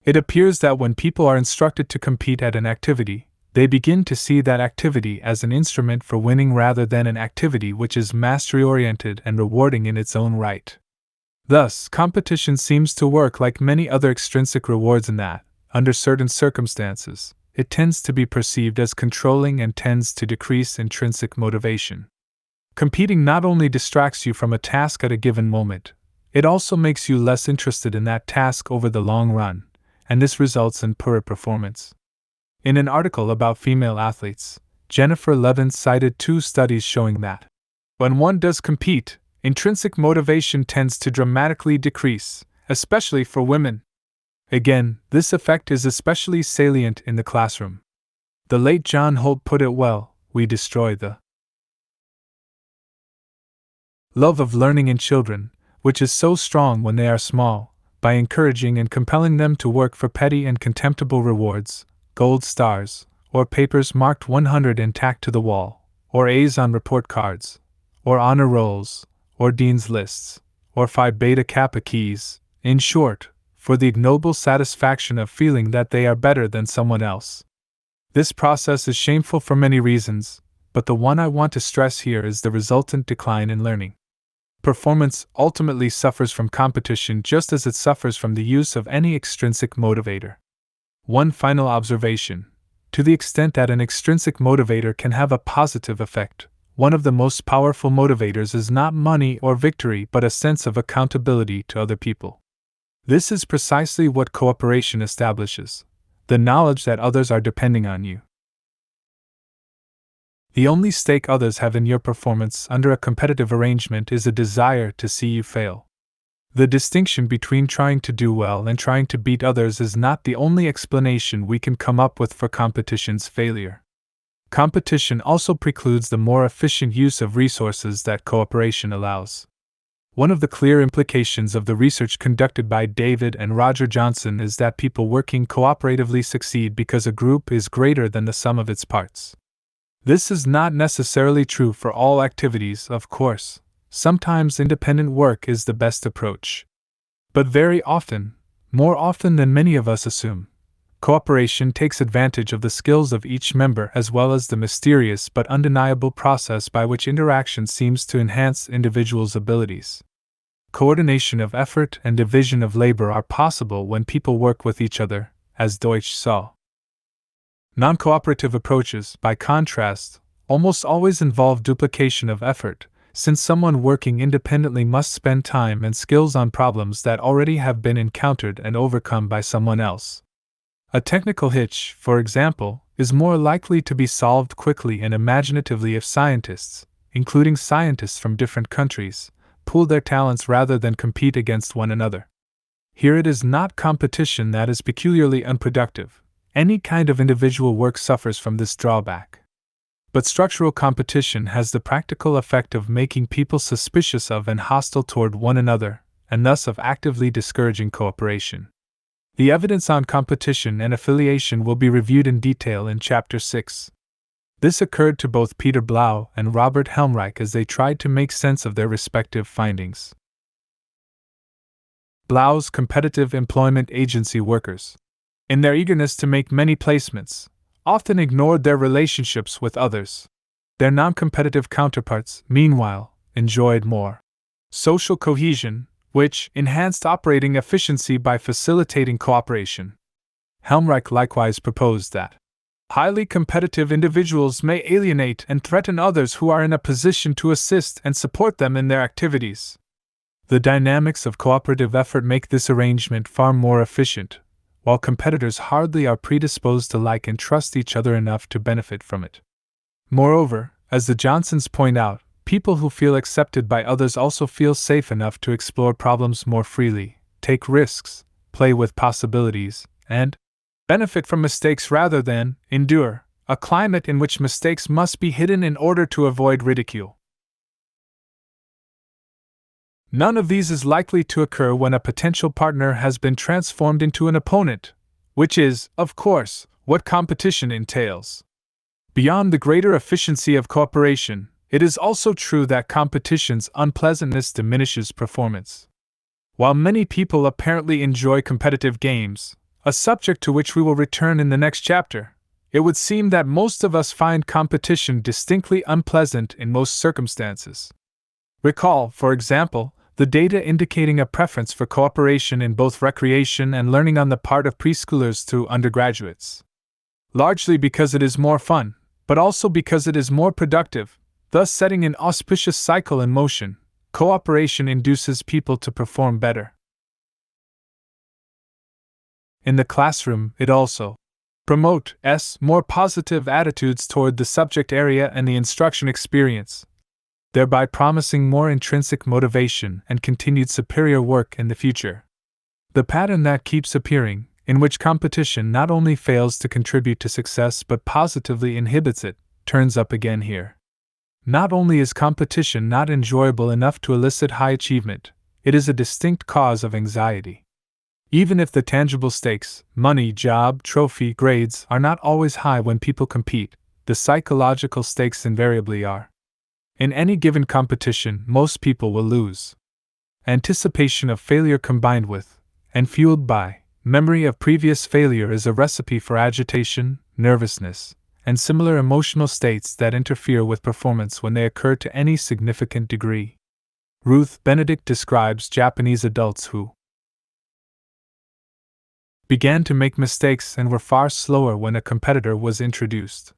It appears that when people are instructed to compete at an activity, they begin to see that activity as an instrument for winning rather than an activity which is mastery-oriented and rewarding in its own right. Thus, competition seems to work like many other extrinsic rewards in that, under certain circumstances, it tends to be perceived as controlling and tends to decrease intrinsic motivation. Competing not only distracts you from a task at a given moment, it also makes you less interested in that task over the long run, and this results in poorer performance. In an article about female athletes, Jennifer Levin cited 2 studies showing that when one does compete, intrinsic motivation tends to dramatically decrease, especially for women. Again, this effect is especially salient in the classroom. The late John Holt put it well: we destroy the love of learning in children, which is so strong when they are small, by encouraging and compelling them to work for petty and contemptible rewards, gold stars, or papers marked 100 and tacked to the wall, or A's on report cards, or honor rolls, or dean's lists, or Phi Beta Kappa keys, in short, for the ignoble satisfaction of feeling that they are better than someone else. This process is shameful for many reasons, but the one I want to stress here is the resultant decline in learning. Performance ultimately suffers from competition just as it suffers from the use of any extrinsic motivator. One final observation: to the extent that an extrinsic motivator can have a positive effect, one of the most powerful motivators is not money or victory but a sense of accountability to other people. This is precisely what cooperation establishes: the knowledge that others are depending on you. The only stake others have in your performance under a competitive arrangement is a desire to see you fail. The distinction between trying to do well and trying to beat others is not the only explanation we can come up with for competition's failure. Competition also precludes the more efficient use of resources that cooperation allows. One of the clear implications of the research conducted by David and Roger Johnson is that people working cooperatively succeed because a group is greater than the sum of its parts. This is not necessarily true for all activities, of course. Sometimes independent work is the best approach. But very often, more often than many of us assume, cooperation takes advantage of the skills of each member as well as the mysterious but undeniable process by which interaction seems to enhance individuals' abilities. Coordination of effort and division of labor are possible when people work with each other, as Deutsch saw. Non-cooperative approaches, by contrast, almost always involve duplication of effort, since someone working independently must spend time and skills on problems that already have been encountered and overcome by someone else. A technical hitch, for example, is more likely to be solved quickly and imaginatively if scientists, including scientists from different countries, pool their talents rather than compete against one another. Here it is not competition that is peculiarly unproductive. Any kind of individual work suffers from this drawback. But structural competition has the practical effect of making people suspicious of and hostile toward one another, and thus of actively discouraging cooperation. The evidence on competition and affiliation will be reviewed in detail in Chapter 6. This occurred to both Peter Blau and Robert Helmreich as they tried to make sense of their respective findings. Blau's competitive employment agency workers, in their eagerness to make many placements, often ignored their relationships with others. Their non-competitive counterparts, meanwhile, enjoyed more social cohesion, which enhanced operating efficiency by facilitating cooperation. Helmreich likewise proposed that highly competitive individuals may alienate and threaten others who are in a position to assist and support them in their activities. The dynamics of cooperative effort make this arrangement far more efficient, while competitors hardly are predisposed to like and trust each other enough to benefit from it. Moreover, as the Johnsons point out, people who feel accepted by others also feel safe enough to explore problems more freely, take risks, play with possibilities, and benefit from mistakes rather than endure a climate in which mistakes must be hidden in order to avoid ridicule. None of these is likely to occur when a potential partner has been transformed into an opponent, which is, of course, what competition entails. Beyond the greater efficiency of cooperation, it is also true that competition's unpleasantness diminishes performance. While many people apparently enjoy competitive games, a subject to which we will return in the next chapter, it would seem that most of us find competition distinctly unpleasant in most circumstances. Recall, for example, the data indicating a preference for cooperation in both recreation and learning on the part of preschoolers through undergraduates. Largely because it is more fun, but also because it is more productive, thus setting an auspicious cycle in motion, cooperation induces people to perform better. In the classroom, it also promotes more positive attitudes toward the subject area and the instruction experience, thereby promising more intrinsic motivation and continued superior work in the future. The pattern that keeps appearing, in which competition not only fails to contribute to success but positively inhibits it, turns up again here. Not only is competition not enjoyable enough to elicit high achievement, it is a distinct cause of anxiety. Even if the tangible stakes, money, job, trophy, grades, are not always high when people compete, the psychological stakes invariably are. In any given competition, most people will lose. Anticipation of failure combined with, and fueled by, memory of previous failure is a recipe for agitation, nervousness, and similar emotional states that interfere with performance when they occur to any significant degree. Ruth Benedict describes Japanese adults who began to make mistakes and were far slower when a competitor was introduced.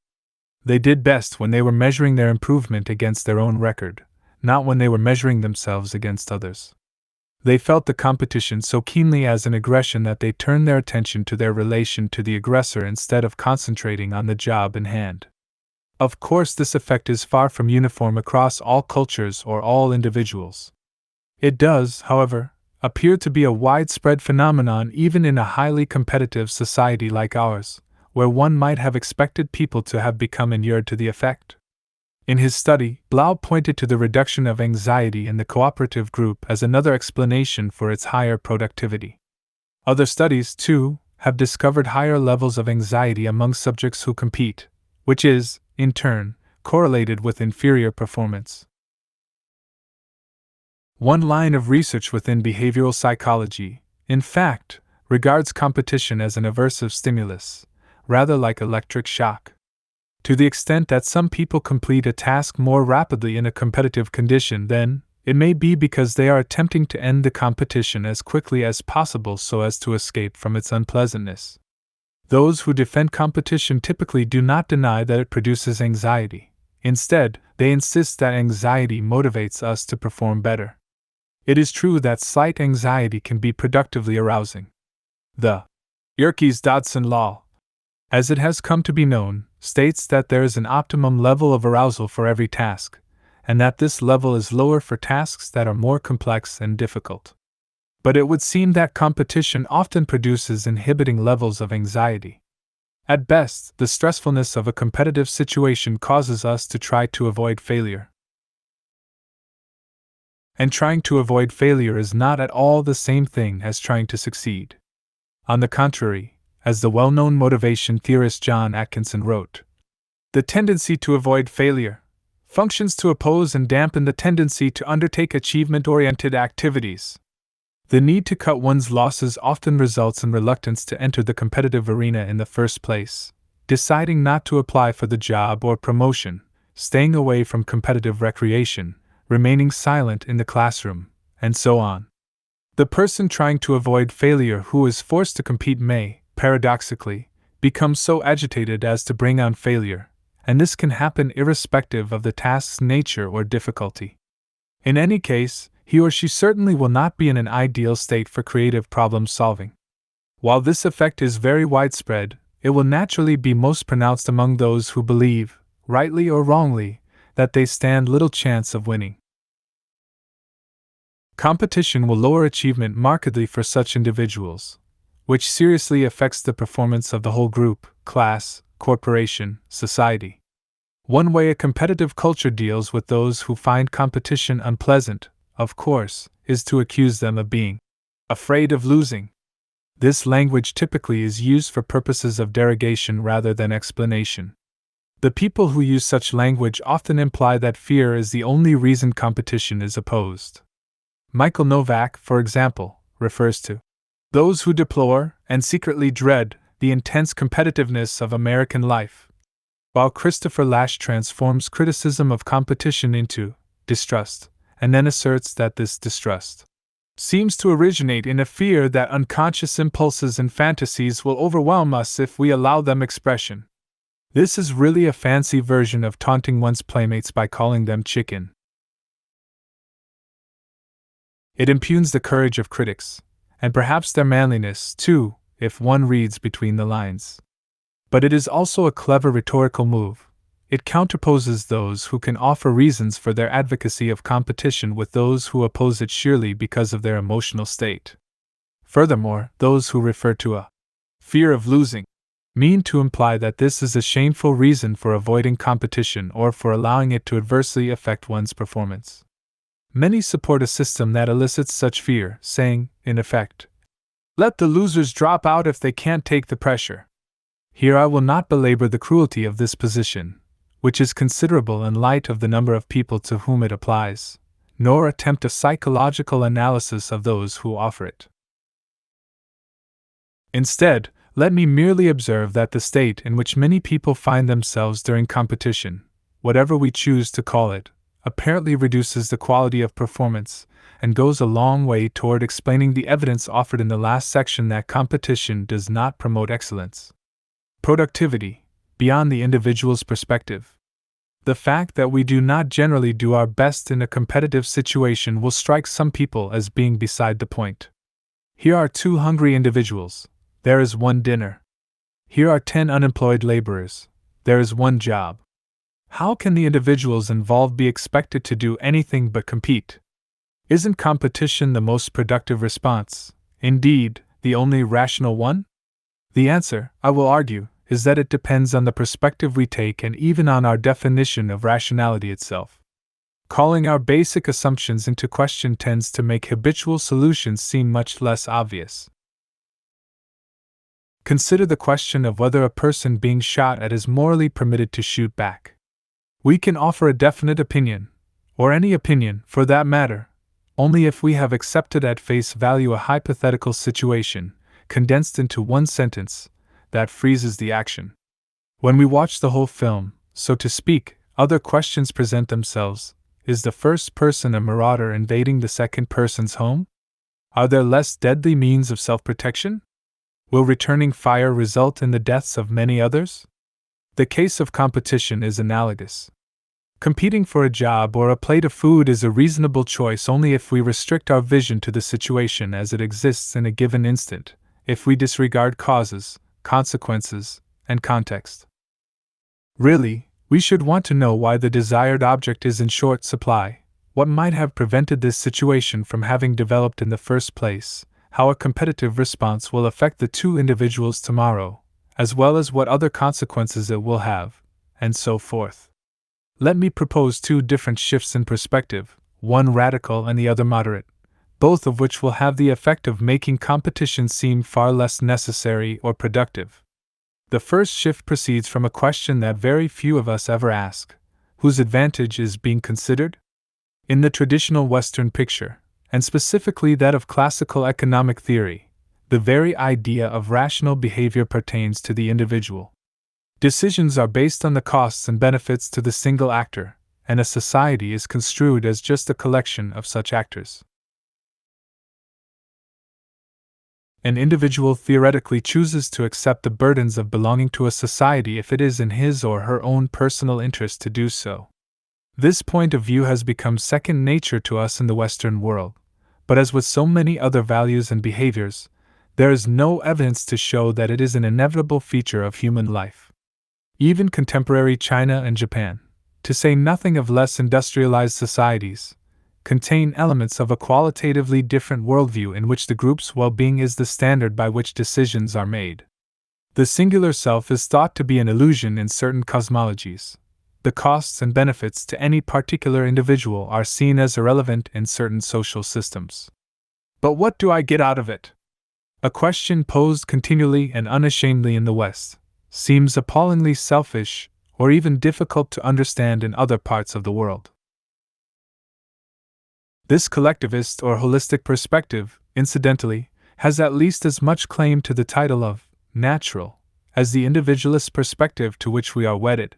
They did best when they were measuring their improvement against their own record, not when they were measuring themselves against others. They felt the competition so keenly as an aggression that they turned their attention to their relation to the aggressor instead of concentrating on the job in hand. Of course, this effect is far from uniform across all cultures or all individuals. It does, however, appear to be a widespread phenomenon even in a highly competitive society like ours, where one might have expected people to have become inured to the effect. In his study, Blau pointed to the reduction of anxiety in the cooperative group as another explanation for its higher productivity. Other studies, too, have discovered higher levels of anxiety among subjects who compete, which is, in turn, correlated with inferior performance. One line of research within behavioral psychology, in fact, regards competition as an aversive stimulus, rather like electric shock. To the extent that some people complete a task more rapidly in a competitive condition, then it may be because they are attempting to end the competition as quickly as possible so as to escape from its unpleasantness. Those who defend competition typically do not deny that it produces anxiety. Instead, they insist that anxiety motivates us to perform better. It is true that slight anxiety can be productively arousing. The Yerkes-Dodson law, as it has come to be known, states that there is an optimum level of arousal for every task, and that this level is lower for tasks that are more complex and difficult. But it would seem that competition often produces inhibiting levels of anxiety. At best, the stressfulness of a competitive situation causes us to try to avoid failure. And trying to avoid failure is not at all the same thing as trying to succeed. On the contrary, as the well-known motivation theorist John Atkinson wrote, the tendency to avoid failure functions to oppose and dampen the tendency to undertake achievement-oriented activities. The need to cut one's losses often results in reluctance to enter the competitive arena in the first place, deciding not to apply for the job or promotion, staying away from competitive recreation, remaining silent in the classroom, and so on. The person trying to avoid failure who is forced to compete may, paradoxically, become so agitated as to bring on failure, and this can happen irrespective of the task's nature or difficulty. In any case, he or she certainly will not be in an ideal state for creative problem solving. While this effect is very widespread, it will naturally be most pronounced among those who believe, rightly or wrongly, that they stand little chance of winning. Competition will lower achievement markedly for such individuals, which seriously affects the performance of the whole group, class, corporation, society. One way a competitive culture deals with those who find competition unpleasant, of course, is to accuse them of being afraid of losing. This language typically is used for purposes of derogation rather than explanation. The people who use such language often imply that fear is the only reason competition is opposed. Michael Novak, for example, refers to those who deplore and secretly dread the intense competitiveness of American life, while Christopher Lasch transforms criticism of competition into distrust, and then asserts that this distrust seems to originate in a fear that unconscious impulses and fantasies will overwhelm us if we allow them expression. This is really a fancy version of taunting one's playmates by calling them chicken. It impugns the courage of critics, and perhaps their manliness, too, if one reads between the lines. But it is also a clever rhetorical move. It counterposes those who can offer reasons for their advocacy of competition with those who oppose it sheerly because of their emotional state. Furthermore, those who refer to a fear of losing mean to imply that this is a shameful reason for avoiding competition or for allowing it to adversely affect one's performance. Many support a system that elicits such fear, saying, in effect, "Let the losers drop out if they can't take the pressure." Here I will not belabor the cruelty of this position, which is considerable in light of the number of people to whom it applies, nor attempt a psychological analysis of those who offer it. Instead, let me merely observe that the state in which many people find themselves during competition, whatever we choose to call it, apparently reduces the quality of performance, and goes a long way toward explaining the evidence offered in the last section that competition does not promote excellence. Productivity, beyond the individual's perspective. The fact that we do not generally do our best in a competitive situation will strike some people as being beside the point. Here are 2 hungry individuals, there is 1 dinner. Here are 10 unemployed laborers, there is 1 job. How can the individuals involved be expected to do anything but compete? Isn't competition the most productive response, indeed, the only rational one? The answer, I will argue, is that it depends on the perspective we take and even on our definition of rationality itself. Calling our basic assumptions into question tends to make habitual solutions seem much less obvious. Consider the question of whether a person being shot at is morally permitted to shoot back. We can offer a definite opinion, or any opinion, for that matter, only if we have accepted at face value a hypothetical situation, condensed into 1 sentence, that freezes the action. When we watch the whole film, so to speak, other questions present themselves. Is the first person a marauder invading the second person's home? Are there less deadly means of self-protection? Will returning fire result in the deaths of many others? The case of competition is analogous. Competing for a job or a plate of food is a reasonable choice only if we restrict our vision to the situation as it exists in a given instant, if we disregard causes, consequences, and context. Really, we should want to know why the desired object is in short supply, what might have prevented this situation from having developed in the first place, how a competitive response will affect the 2 individuals tomorrow, as well as what other consequences it will have, and so forth. Let me propose 2 different shifts in perspective, one radical and the other moderate, both of which will have the effect of making competition seem far less necessary or productive. The first shift proceeds from a question that very few of us ever ask: whose advantage is being considered? In the traditional Western picture, and specifically that of classical economic theory, the very idea of rational behavior pertains to the individual. Decisions are based on the costs and benefits to the single actor, and a society is construed as just a collection of such actors. An individual theoretically chooses to accept the burdens of belonging to a society if it is in his or her own personal interest to do so. This point of view has become second nature to us in the Western world, but as with so many other values and behaviors, there is no evidence to show that it is an inevitable feature of human life. Even contemporary China and Japan, to say nothing of less industrialized societies, contain elements of a qualitatively different worldview in which the group's well-being is the standard by which decisions are made. The singular self is thought to be an illusion in certain cosmologies. The costs and benefits to any particular individual are seen as irrelevant in certain social systems. But what do I get out of it? A question posed continually and unashamedly in the West seems appallingly selfish or even difficult to understand in other parts of the world. This collectivist or holistic perspective, incidentally, has at least as much claim to the title of natural as the individualist perspective to which we are wedded.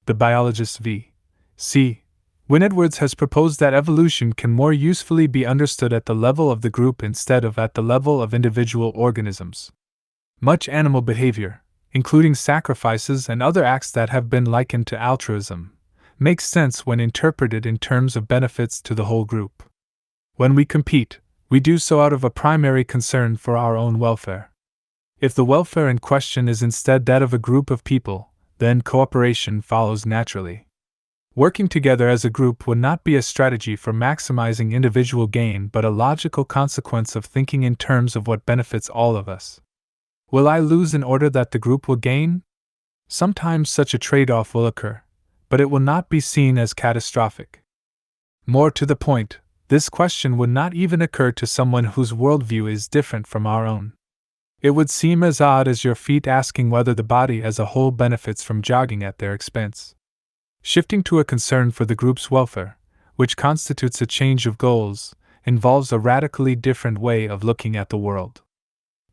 The biologist V.C. Wynne Edwards has proposed that evolution can more usefully be understood at the level of the group instead of at the level of individual organisms. Much animal behavior, including sacrifices and other acts that have been likened to altruism, makes sense when interpreted in terms of benefits to the whole group. When we compete, we do so out of a primary concern for our own welfare. If the welfare in question is instead that of a group of people, then cooperation follows naturally. Working together as a group would not be a strategy for maximizing individual gain but a logical consequence of thinking in terms of what benefits all of us. Will I lose in order that the group will gain? Sometimes such a trade-off will occur, but it will not be seen as catastrophic. More to the point, this question would not even occur to someone whose worldview is different from our own. It would seem as odd as your feet asking whether the body as a whole benefits from jogging at their expense. Shifting to a concern for the group's welfare, which constitutes a change of goals, involves a radically different way of looking at the world.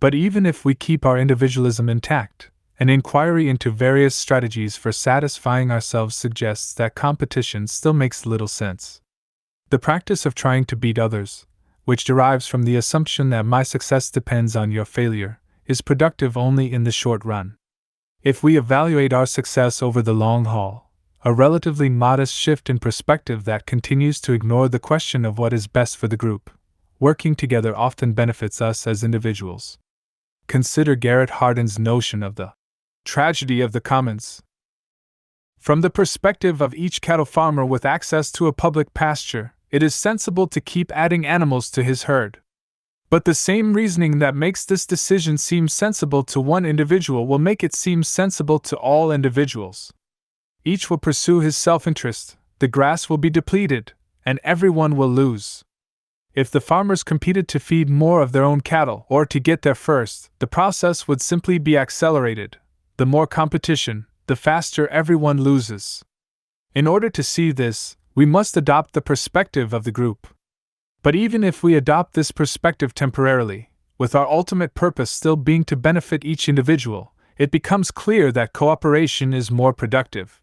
But even if we keep our individualism intact, an inquiry into various strategies for satisfying ourselves suggests that competition still makes little sense. The practice of trying to beat others, which derives from the assumption that my success depends on your failure, is productive only in the short run. If we evaluate our success over the long haul, a relatively modest shift in perspective that continues to ignore the question of what is best for the group, working together often benefits us as individuals. Consider Garrett Hardin's notion of the tragedy of the commons. From the perspective of each cattle farmer with access to a public pasture, it is sensible to keep adding animals to his herd. But the same reasoning that makes this decision seem sensible to one individual will make it seem sensible to all individuals. Each will pursue his self-interest, the grass will be depleted, and everyone will lose. If the farmers competed to feed more of their own cattle or to get there first, the process would simply be accelerated. The more competition, the faster everyone loses. In order to see this, we must adopt the perspective of the group. But even if we adopt this perspective temporarily, with our ultimate purpose still being to benefit each individual, it becomes clear that cooperation is more productive.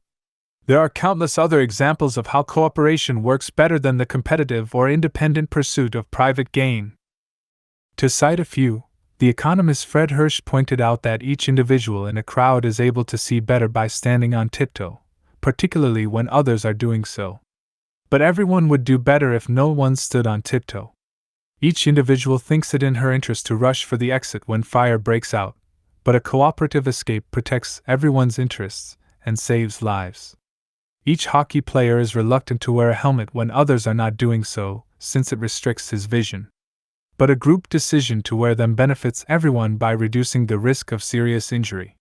There are countless other examples of how cooperation works better than the competitive or independent pursuit of private gain. To cite a few, the economist Fred Hirsch pointed out that each individual in a crowd is able to see better by standing on tiptoe, particularly when others are doing so. But everyone would do better if no one stood on tiptoe. Each individual thinks it in her interest to rush for the exit when fire breaks out, but a cooperative escape protects everyone's interests and saves lives. Each hockey player is reluctant to wear a helmet when others are not doing so, since it restricts his vision. But a group decision to wear them benefits everyone by reducing the risk of serious injury.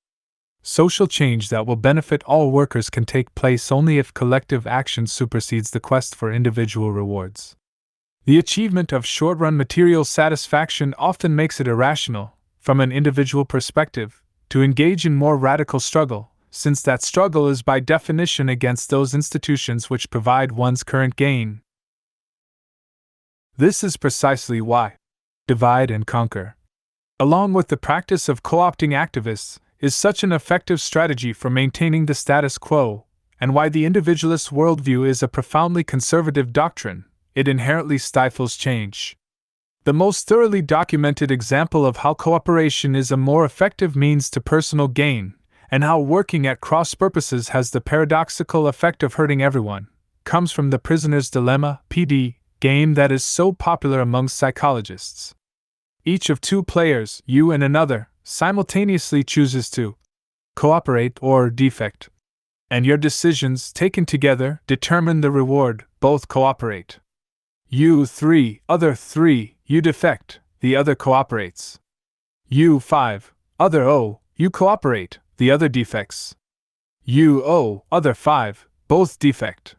Social change that will benefit all workers can take place only if collective action supersedes the quest for individual rewards. The achievement of short-run material satisfaction often makes it irrational, from an individual perspective, to engage in more radical struggle, since that struggle is by definition against those institutions which provide one's current gain. This is precisely why divide and conquer, along with the practice of co-opting activists, is such an effective strategy for maintaining the status quo, and why the individualist worldview is a profoundly conservative doctrine. It inherently stifles change. The most thoroughly documented example of how cooperation is a more effective means to personal gain, and how working at cross purposes has the paradoxical effect of hurting everyone, comes from the Prisoner's Dilemma (PD) game that is so popular among psychologists. Each of two players, you and another, simultaneously chooses to cooperate or defect, and your decisions, taken together, determine the reward. Both cooperate. You 3, other 3, you defect, the other cooperates. You 5, other O, you cooperate, the other defects. You O, other 5, both defect.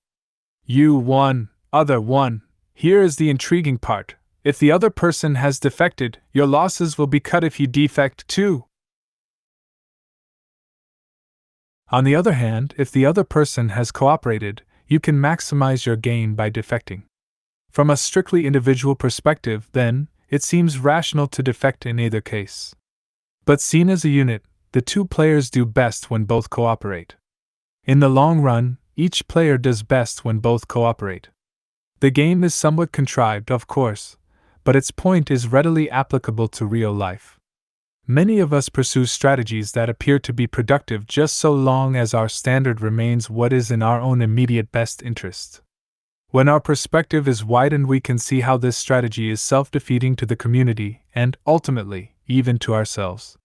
You 1, other 1, here is the intriguing part. If the other person has defected, your losses will be cut if you defect too. On the other hand, if the other person has cooperated, you can maximize your gain by defecting. From a strictly individual perspective, then, it seems rational to defect in either case. But seen as a unit, the two players do best when both cooperate. In the long run, each player does best when both cooperate. The game is somewhat contrived, of course, but its point is readily applicable to real life. Many of us pursue strategies that appear to be productive just so long as our standard remains what is in our own immediate best interest. When our perspective is widened, we can see how this strategy is self-defeating to the community and, ultimately, even to ourselves.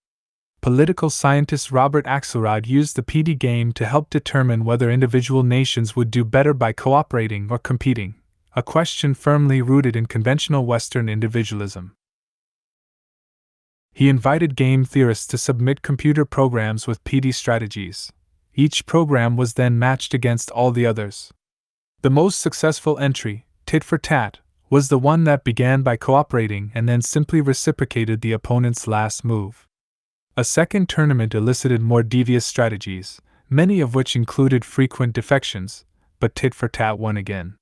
Political scientist Robert Axelrod used the PD game to help determine whether individual nations would do better by cooperating or competing, a question firmly rooted in conventional Western individualism. He invited game theorists to submit computer programs with PD strategies. Each program was then matched against all the others. The most successful entry, tit for tat, was the one that began by cooperating and then simply reciprocated the opponent's last move. A second tournament elicited more devious strategies, many of which included frequent defections, but tit for tat won again.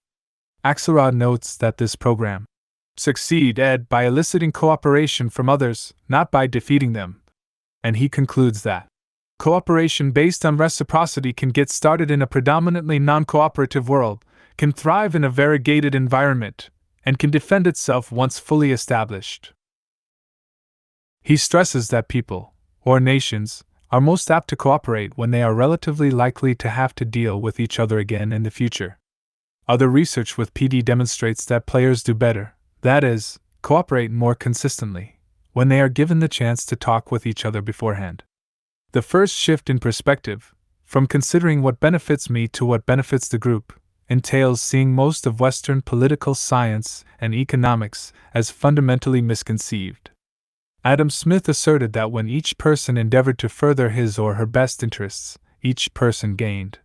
Axelrod notes that this program succeeded by eliciting cooperation from others, not by defeating them. And he concludes that cooperation based on reciprocity can get started in a predominantly non-cooperative world, can thrive in a variegated environment, and can defend itself once fully established. He stresses that people, or nations, are most apt to cooperate when they are relatively likely to have to deal with each other again in the future. Other research with PD demonstrates that players do better, that is, cooperate more consistently, when they are given the chance to talk with each other beforehand. The first shift in perspective, from considering what benefits me to what benefits the group, entails seeing most of Western political science and economics as fundamentally misconceived. Adam Smith asserted that when each person endeavored to further his or her best interests, each person gained.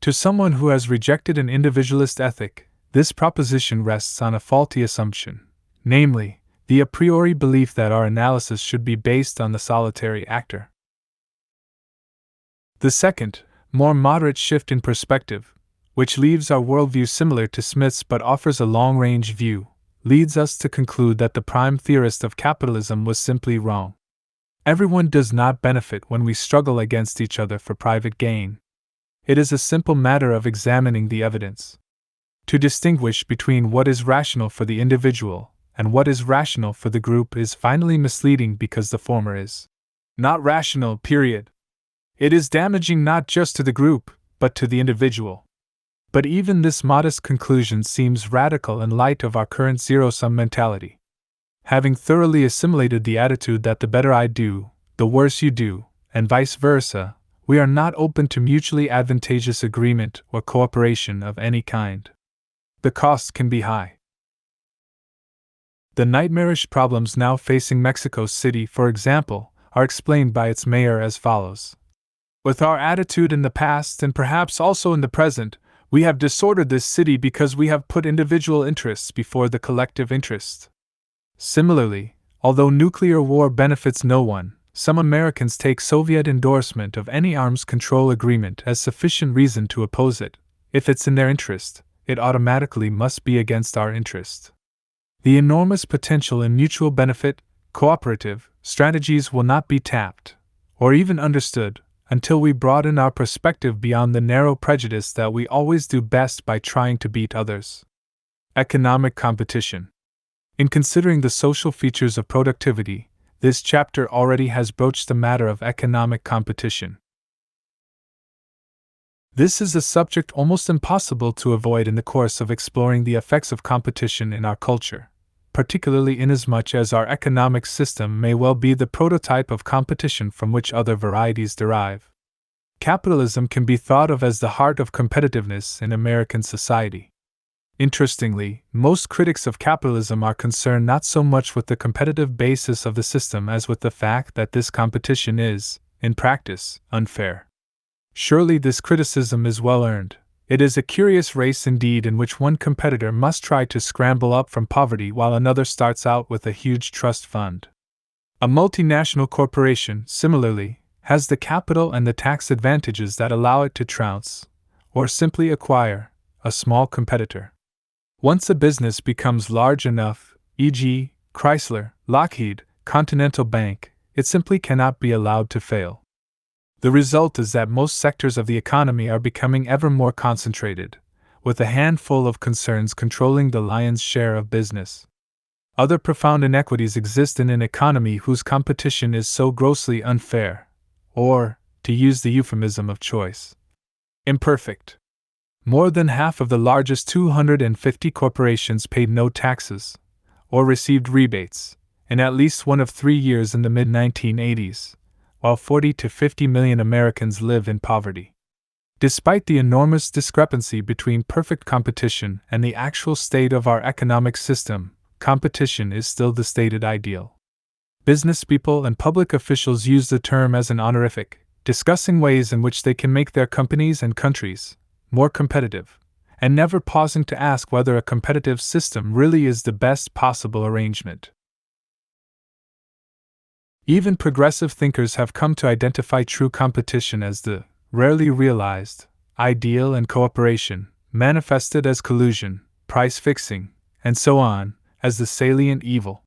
To someone who has rejected an individualist ethic, this proposition rests on a faulty assumption, namely, the a priori belief that our analysis should be based on the solitary actor. The second, more moderate shift in perspective, which leaves our worldview similar to Smith's but offers a long-range view, leads us to conclude that the prime theorist of capitalism was simply wrong. Everyone does not benefit when we struggle against each other for private gain. It is a simple matter of examining the evidence. To distinguish between what is rational for the individual and what is rational for the group is finally misleading because the former is not rational, period. It is damaging not just to the group, but to the individual. But even this modest conclusion seems radical in light of our current zero-sum mentality. Having thoroughly assimilated the attitude that the better I do, the worse you do, and vice versa, we are not open to mutually advantageous agreement or cooperation of any kind. The costs can be high. The nightmarish problems now facing Mexico City, for example, are explained by its mayor as follows. With our attitude in the past and perhaps also in the present, we have disordered this city because we have put individual interests before the collective interest. Similarly, although nuclear war benefits no one, some Americans take Soviet endorsement of any arms control agreement as sufficient reason to oppose it. If it's in their interest, it automatically must be against our interest. The enormous potential in mutual benefit, cooperative strategies will not be tapped, or even understood, until we broaden our perspective beyond the narrow prejudice that we always do best by trying to beat others. Economic competition. In considering the social features of productivity, this chapter already has broached the matter of economic competition. This is a subject almost impossible to avoid in the course of exploring the effects of competition in our culture, particularly inasmuch as our economic system may well be the prototype of competition from which other varieties derive. Capitalism can be thought of as the heart of competitiveness in American society. Interestingly, most critics of capitalism are concerned not so much with the competitive basis of the system as with the fact that this competition is, in practice, unfair. Surely this criticism is well earned. It is a curious race indeed in which one competitor must try to scramble up from poverty while another starts out with a huge trust fund. A multinational corporation, similarly, has the capital and the tax advantages that allow it to trounce, or simply acquire, a small competitor. Once a business becomes large enough, e.g., Chrysler, Lockheed, Continental Bank, it simply cannot be allowed to fail. The result is that most sectors of the economy are becoming ever more concentrated, with a handful of concerns controlling the lion's share of business. Other profound inequities exist in an economy whose competition is so grossly unfair, or, to use the euphemism of choice, imperfect. More than half of the largest 250 corporations paid no taxes, or received rebates, in at least one of 3 years in the mid-1980s. While 40 to 50 million Americans live in poverty. Despite the enormous discrepancy between perfect competition and the actual state of our economic system, competition is still the stated ideal. Businesspeople and public officials use the term as an honorific, discussing ways in which they can make their companies and countries more competitive, and never pausing to ask whether a competitive system really is the best possible arrangement. Even progressive thinkers have come to identify true competition as the rarely realized ideal, and cooperation, manifested as collusion, price fixing, and so on, as the salient evil.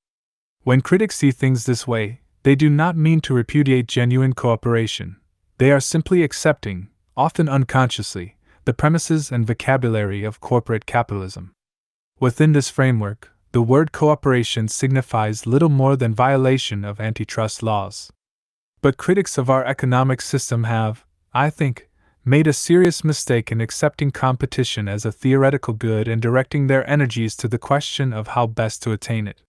When critics see things this way, they do not mean to repudiate genuine cooperation. They are simply accepting, often unconsciously, the premises and vocabulary of corporate capitalism. Within this framework, the word cooperation signifies little more than violation of antitrust laws. But critics of our economic system have, I think, made a serious mistake in accepting competition as a theoretical good and directing their energies to the question of how best to attain it.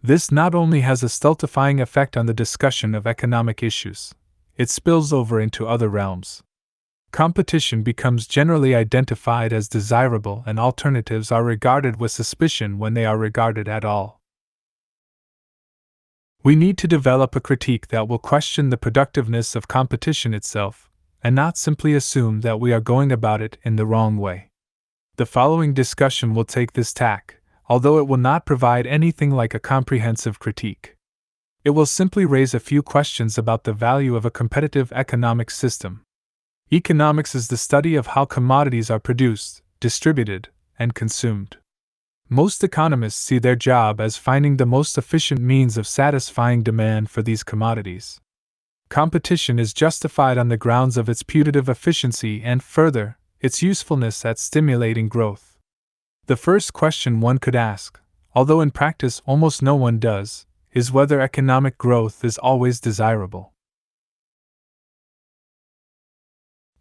This not only has a stultifying effect on the discussion of economic issues, it spills over into other realms. Competition becomes generally identified as desirable, and alternatives are regarded with suspicion when they are regarded at all. We need to develop a critique that will question the productiveness of competition itself, and not simply assume that we are going about it in the wrong way. The following discussion will take this tack, although it will not provide anything like a comprehensive critique. It will simply raise a few questions about the value of a competitive economic system. Economics is the study of how commodities are produced, distributed, and consumed. Most economists see their job as finding the most efficient means of satisfying demand for these commodities. Competition is justified on the grounds of its putative efficiency and, further, its usefulness at stimulating growth. The first question one could ask, although in practice almost no one does, is whether economic growth is always desirable.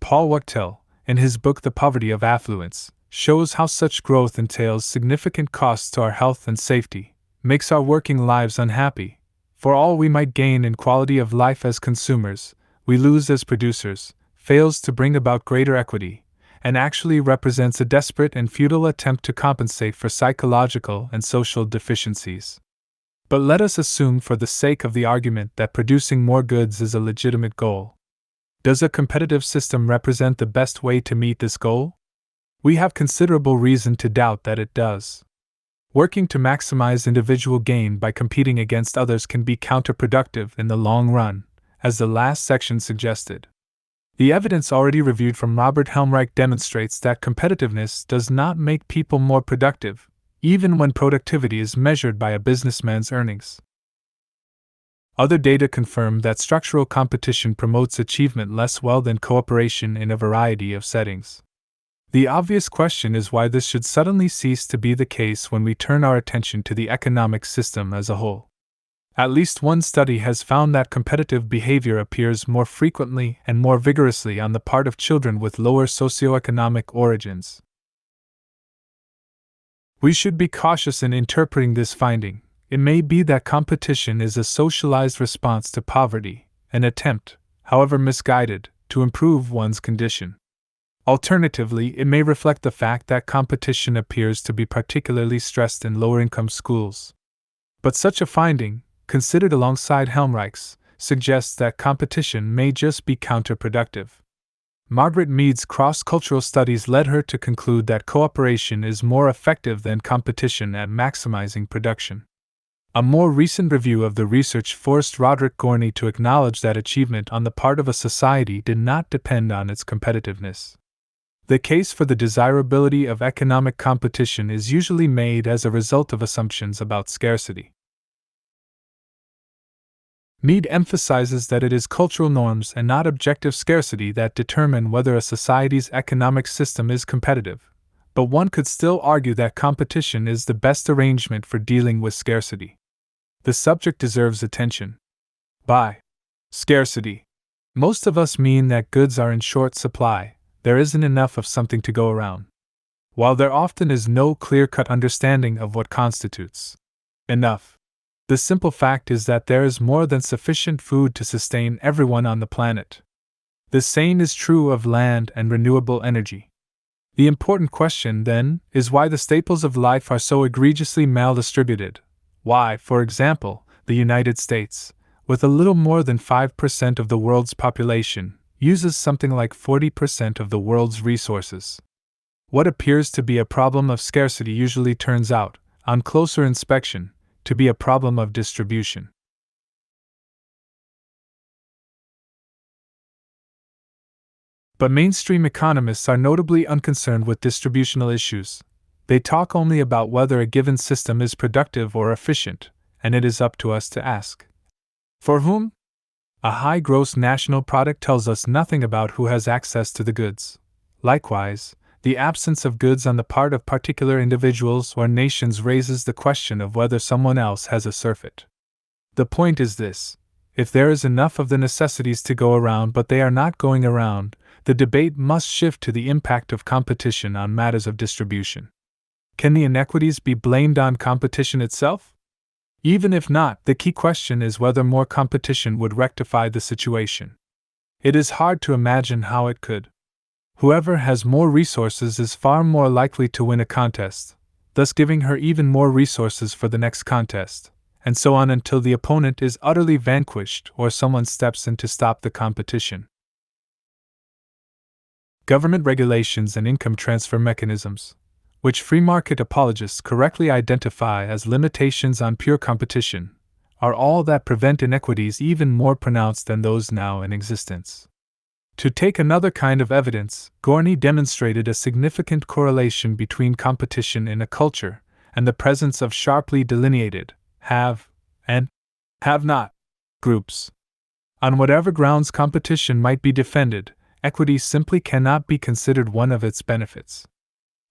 Paul Wachtel, in his book The Poverty of Affluence, shows how such growth entails significant costs to our health and safety, makes our working lives unhappy. For all we might gain in quality of life as consumers, we lose as producers, fails to bring about greater equity, and actually represents a desperate and futile attempt to compensate for psychological and social deficiencies. But let us assume for the sake of the argument that producing more goods is a legitimate goal. Does a competitive system represent the best way to meet this goal? We have considerable reason to doubt that it does. Working to maximize individual gain by competing against others can be counterproductive in the long run, as the last section suggested. The evidence already reviewed from Robert Helmreich demonstrates that competitiveness does not make people more productive, even when productivity is measured by a businessman's earnings. Other data confirm that structural competition promotes achievement less well than cooperation in a variety of settings. The obvious question is why this should suddenly cease to be the case when we turn our attention to the economic system as a whole. At least one study has found that competitive behavior appears more frequently and more vigorously on the part of children with lower socioeconomic origins. We should be cautious in interpreting this finding. It may be that competition is a socialized response to poverty, an attempt, however misguided, to improve one's condition. Alternatively, it may reflect the fact that competition appears to be particularly stressed in lower-income schools. But such a finding, considered alongside Helmreich's, suggests that competition may just be counterproductive. Margaret Mead's cross-cultural studies led her to conclude that cooperation is more effective than competition at maximizing production. A more recent review of the research forced Roderick Gorney to acknowledge that achievement on the part of a society did not depend on its competitiveness. The case for the desirability of economic competition is usually made as a result of assumptions about scarcity. Mead emphasizes that it is cultural norms and not objective scarcity that determine whether a society's economic system is competitive, but one could still argue that competition is the best arrangement for dealing with scarcity. The subject deserves attention. By scarcity, most of us mean that goods are in short supply, there isn't enough of something to go around. While there often is no clear-cut understanding of what constitutes enough, the simple fact is that there is more than sufficient food to sustain everyone on the planet. The same is true of land and renewable energy. The important question, then, is why the staples of life are so egregiously maldistributed. Why, for example, the United States, with a little more than 5% of the world's population, uses something like 40% of the world's resources. What appears to be a problem of scarcity usually turns out, on closer inspection, to be a problem of distribution. But mainstream economists are notably unconcerned with distributional issues. They talk only about whether a given system is productive or efficient, and it is up to us to ask. For whom? A high gross national product tells us nothing about who has access to the goods. Likewise, the absence of goods on the part of particular individuals or nations raises the question of whether someone else has a surfeit. The point is this: if there is enough of the necessities to go around but they are not going around, the debate must shift to the impact of competition on matters of distribution. Can the inequities be blamed on competition itself? Even if not, the key question is whether more competition would rectify the situation. It is hard to imagine how it could. Whoever has more resources is far more likely to win a contest, thus giving her even more resources for the next contest, and so on until the opponent is utterly vanquished or someone steps in to stop the competition. Government regulations and income transfer mechanisms, which free market apologists correctly identify as limitations on pure competition, are all that prevent inequities even more pronounced than those now in existence. To take another kind of evidence, Gorney demonstrated a significant correlation between competition in a culture and the presence of sharply delineated have and have not groups. On whatever grounds competition might be defended, equity simply cannot be considered one of its benefits.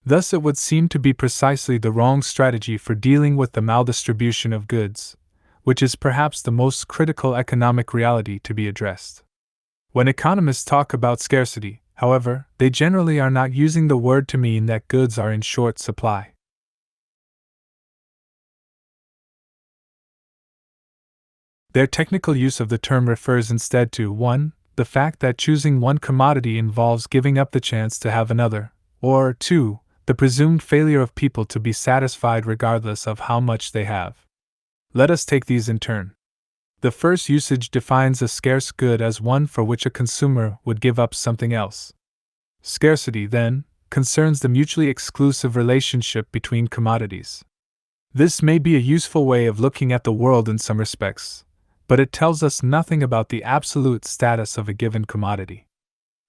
Thus, it would seem to be precisely the wrong strategy for dealing with the maldistribution of goods, which is perhaps the most critical economic reality to be addressed. When economists talk about scarcity, however, they generally are not using the word to mean that goods are in short supply. Their technical use of the term refers instead to 1. The fact that choosing one commodity involves giving up the chance to have another, or 2. The presumed failure of people to be satisfied regardless of how much they have. Let us take these in turn. The first usage defines a scarce good as one for which a consumer would give up something else. Scarcity, then, concerns the mutually exclusive relationship between commodities. This may be a useful way of looking at the world in some respects, but it tells us nothing about the absolute status of a given commodity.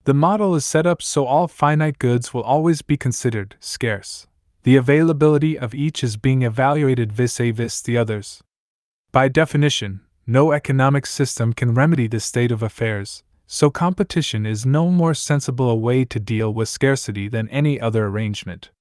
The model is set up so all finite goods will always be considered scarce, The availability of each is being evaluated vis-a-vis the others. By definition, no economic system can remedy this state of affairs, so competition is no more sensible a way to deal with scarcity than any other arrangement.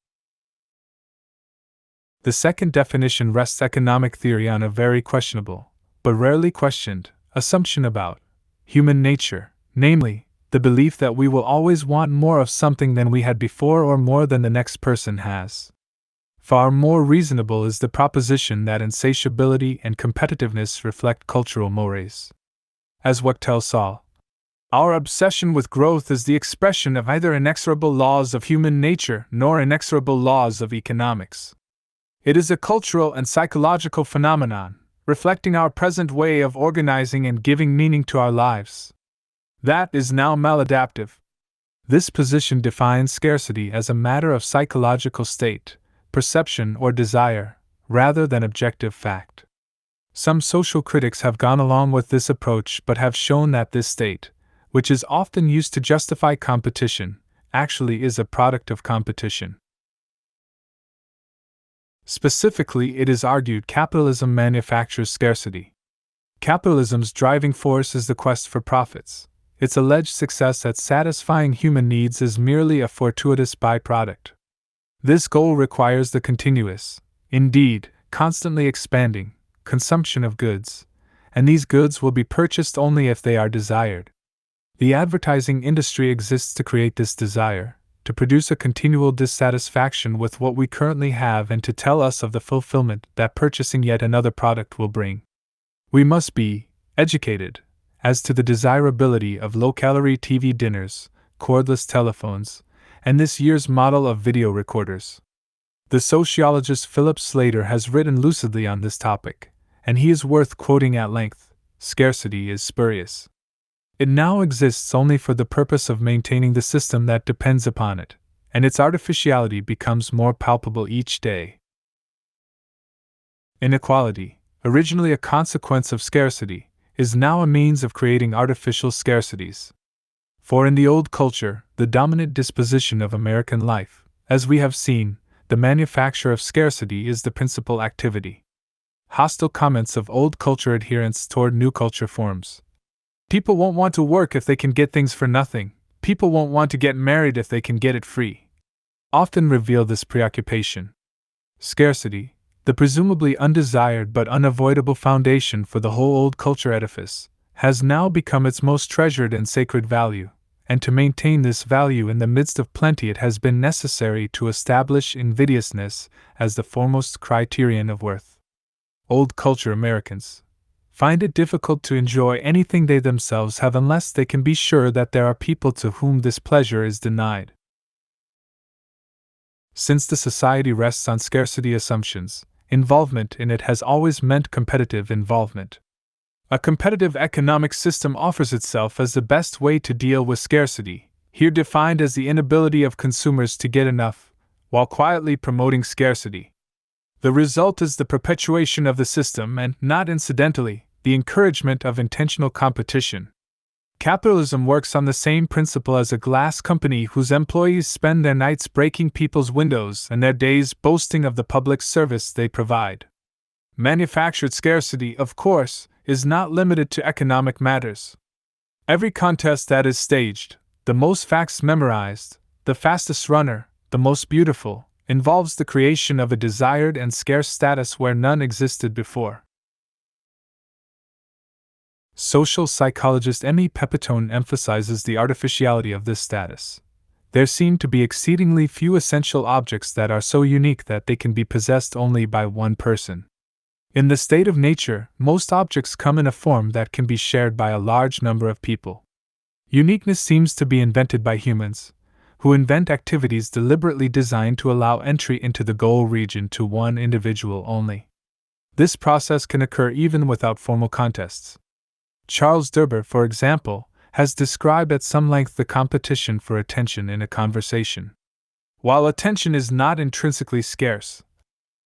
The second definition rests economic theory on a very questionable, but rarely questioned, assumption about human nature, namely, the belief that we will always want more of something than we had before or more than the next person has. Far more reasonable is the proposition that insatiability and competitiveness reflect cultural mores. As Wachtel saw, our obsession with growth is the expression of either inexorable laws of human nature nor inexorable laws of economics. It is a cultural and psychological phenomenon, reflecting our present way of organizing and giving meaning to our lives. That is now maladaptive. This position defines scarcity as a matter of psychological state, perception, or desire, rather than objective fact. Some social critics have gone along with this approach but have shown that this state, which is often used to justify competition, actually is a product of competition. Specifically, it is argued capitalism manufactures scarcity. Capitalism's driving force is the quest for profits. Its alleged success at satisfying human needs is merely a fortuitous byproduct. This goal requires the continuous, indeed, constantly expanding, consumption of goods, and these goods will be purchased only if they are desired. The advertising industry exists to create this desire, to produce a continual dissatisfaction with what we currently have and to tell us of the fulfillment that purchasing yet another product will bring. We must be educated as to the desirability of low-calorie TV dinners, cordless telephones, and this year's model of video recorders. The sociologist Philip Slater has written lucidly on this topic, and he is worth quoting at length. Scarcity is spurious. It now exists only for the purpose of maintaining the system that depends upon it, and its artificiality becomes more palpable each day. Inequality, originally a consequence of scarcity, is now a means of creating artificial scarcities. For in the old culture, the dominant disposition of American life, as we have seen, the manufacture of scarcity is the principal activity. Hostile comments of old culture adherents toward new culture forms. People won't want to work if they can get things for nothing. People won't want to get married if they can get it free. Often reveal this preoccupation. Scarcity, the presumably undesired but unavoidable foundation for the whole old culture edifice, has now become its most treasured and sacred value, and to maintain this value in the midst of plenty it has been necessary to establish invidiousness as the foremost criterion of worth. Old culture Americans find it difficult to enjoy anything they themselves have unless they can be sure that there are people to whom this pleasure is denied. Since the society rests on scarcity assumptions, involvement in it has always meant competitive involvement. A competitive economic system offers itself as the best way to deal with scarcity, here defined as the inability of consumers to get enough, while quietly promoting scarcity. The result is the perpetuation of the system and, not incidentally, the encouragement of intentional competition. Capitalism works on the same principle as a glass company whose employees spend their nights breaking people's windows and their days boasting of the public service they provide. Manufactured scarcity, of course, is not limited to economic matters. Every contest that is staged, the most facts memorized, the fastest runner, the most beautiful, involves the creation of a desired and scarce status where none existed before. Social psychologist Emmy Pepitone emphasizes the artificiality of this status. There seem to be exceedingly few essential objects that are so unique that they can be possessed only by one person. In the state of nature, most objects come in a form that can be shared by a large number of people. Uniqueness seems to be invented by humans, who invent activities deliberately designed to allow entry into the goal region to one individual only. This process can occur even without formal contests. Charles Derber, for example, has described at some length the competition for attention in a conversation. While attention is not intrinsically scarce,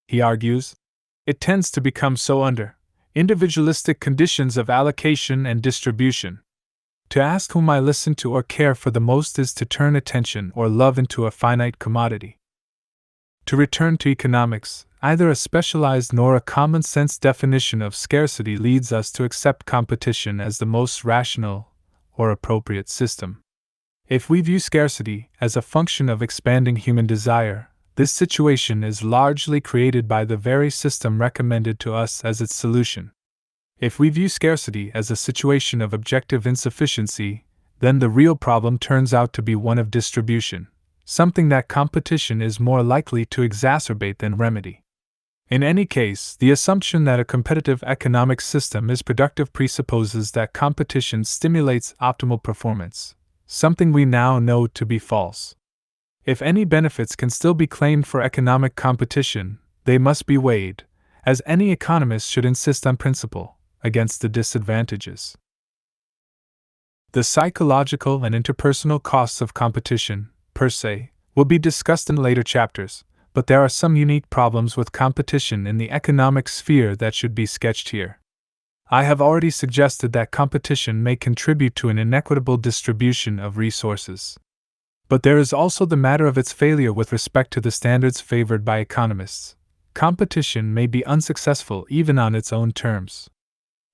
he argues, it tends to become so under individualistic conditions of allocation and distribution. To ask whom I listen to or care for the most is to turn attention or love into a finite commodity. To return to economics, neither a specialized nor a common sense definition of scarcity leads us to accept competition as the most rational or appropriate system. If we view scarcity as a function of expanding human desire, this situation is largely created by the very system recommended to us as its solution. If we view scarcity as a situation of objective insufficiency, then the real problem turns out to be one of distribution, something that competition is more likely to exacerbate than remedy. In any case, the assumption that a competitive economic system is productive presupposes that competition stimulates optimal performance, something we now know to be false. If any benefits can still be claimed for economic competition, they must be weighed, as any economist should insist on principle, against the disadvantages. The psychological and interpersonal costs of competition, per se, will be discussed in later chapters, but there are some unique problems with competition in the economic sphere that should be sketched here. I have already suggested that competition may contribute to an inequitable distribution of resources. But there is also the matter of its failure with respect to the standards favored by economists. Competition may be unsuccessful even on its own terms.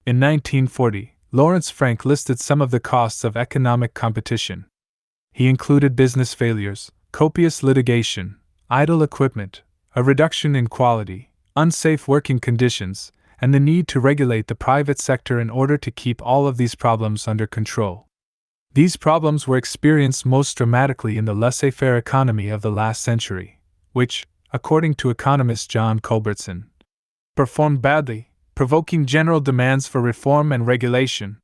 In 1940, Lawrence Frank listed some of the costs of economic competition. He included business failures, copious litigation, idle equipment, a reduction in quality, unsafe working conditions, and the need to regulate the private sector in order to keep all of these problems under control. These problems were experienced most dramatically in the laissez-faire economy of the last century, which, according to economist John Culbertson, performed badly, provoking general demands for reform and regulation.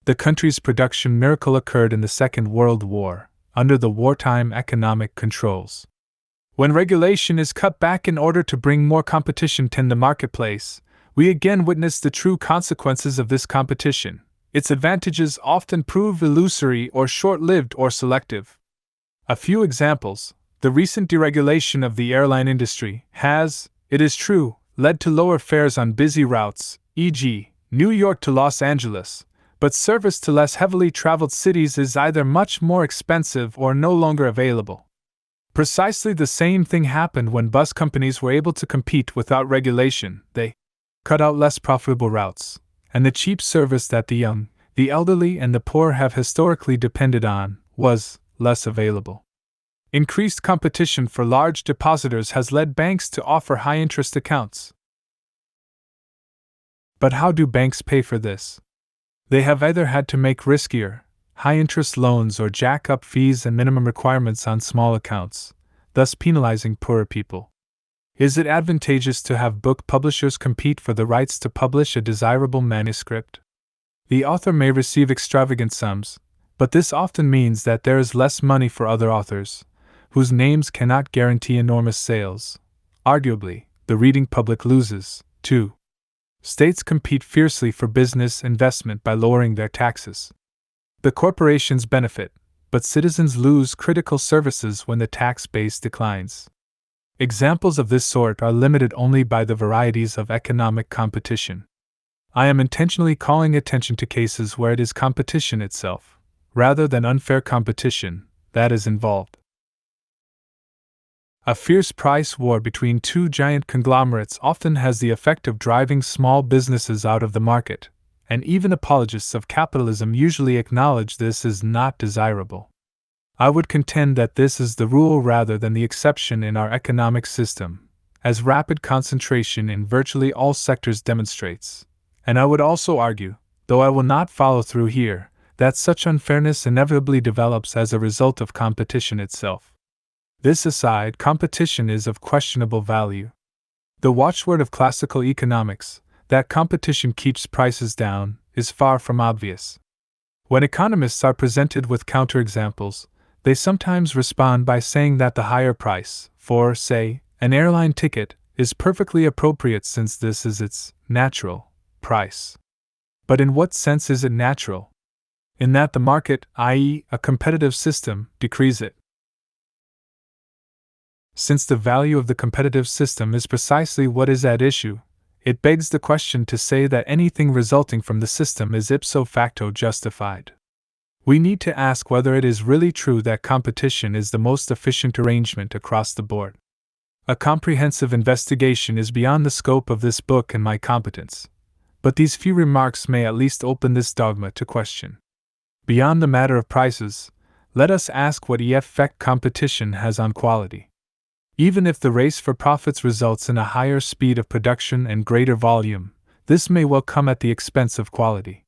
The country's production miracle occurred in the Second World War, under the wartime economic controls. When regulation is cut back in order to bring more competition to the marketplace, we again witness the true consequences of this competition. Its advantages often prove illusory or short-lived or selective. A few examples: the recent deregulation of the airline industry has, it is true, led to lower fares on busy routes, e.g., New York to Los Angeles, but service to less heavily traveled cities is either much more expensive or no longer available. Precisely the same thing happened when bus companies were able to compete without regulation. They cut out less profitable routes, and the cheap service that the young, the elderly, and the poor have historically depended on was less available. Increased competition for large depositors has led banks to offer high-interest accounts. But how do banks pay for this? They have either had to make riskier, high-interest loans or jack up fees and minimum requirements on small accounts, thus penalizing poorer people. Is it advantageous to have book publishers compete for the rights to publish a desirable manuscript? The author may receive extravagant sums, but this often means that there is less money for other authors, whose names cannot guarantee enormous sales. Arguably, the reading public loses, too. States compete fiercely for business investment by lowering their taxes. The corporations benefit, but citizens lose critical services when the tax base declines. Examples of this sort are limited only by the varieties of economic competition. I am intentionally calling attention to cases where it is competition itself, rather than unfair competition, that is involved. A fierce price war between two giant conglomerates often has the effect of driving small businesses out of the market, and even apologists of capitalism usually acknowledge this is not desirable. I would contend that this is the rule rather than the exception in our economic system, as rapid concentration in virtually all sectors demonstrates, and I would also argue, though I will not follow through here, that such unfairness inevitably develops as a result of competition itself. This aside, competition is of questionable value. The watchword of classical economics, that competition keeps prices down, is far from obvious. When economists are presented with counterexamples, they sometimes respond by saying that the higher price, for, say, an airline ticket, is perfectly appropriate since this is its natural price. But in what sense is it natural? In that the market, i.e., a competitive system, decrees it. Since the value of the competitive system is precisely what is at issue, it begs the question to say that anything resulting from the system is ipso facto justified. We need to ask whether it is really true that competition is the most efficient arrangement across the board. A comprehensive investigation is beyond the scope of this book and my competence, but these few remarks may at least open this dogma to question. Beyond the matter of prices, let us ask what effect competition has on quality. Even if the race for profits results in a higher speed of production and greater volume, this may well come at the expense of quality.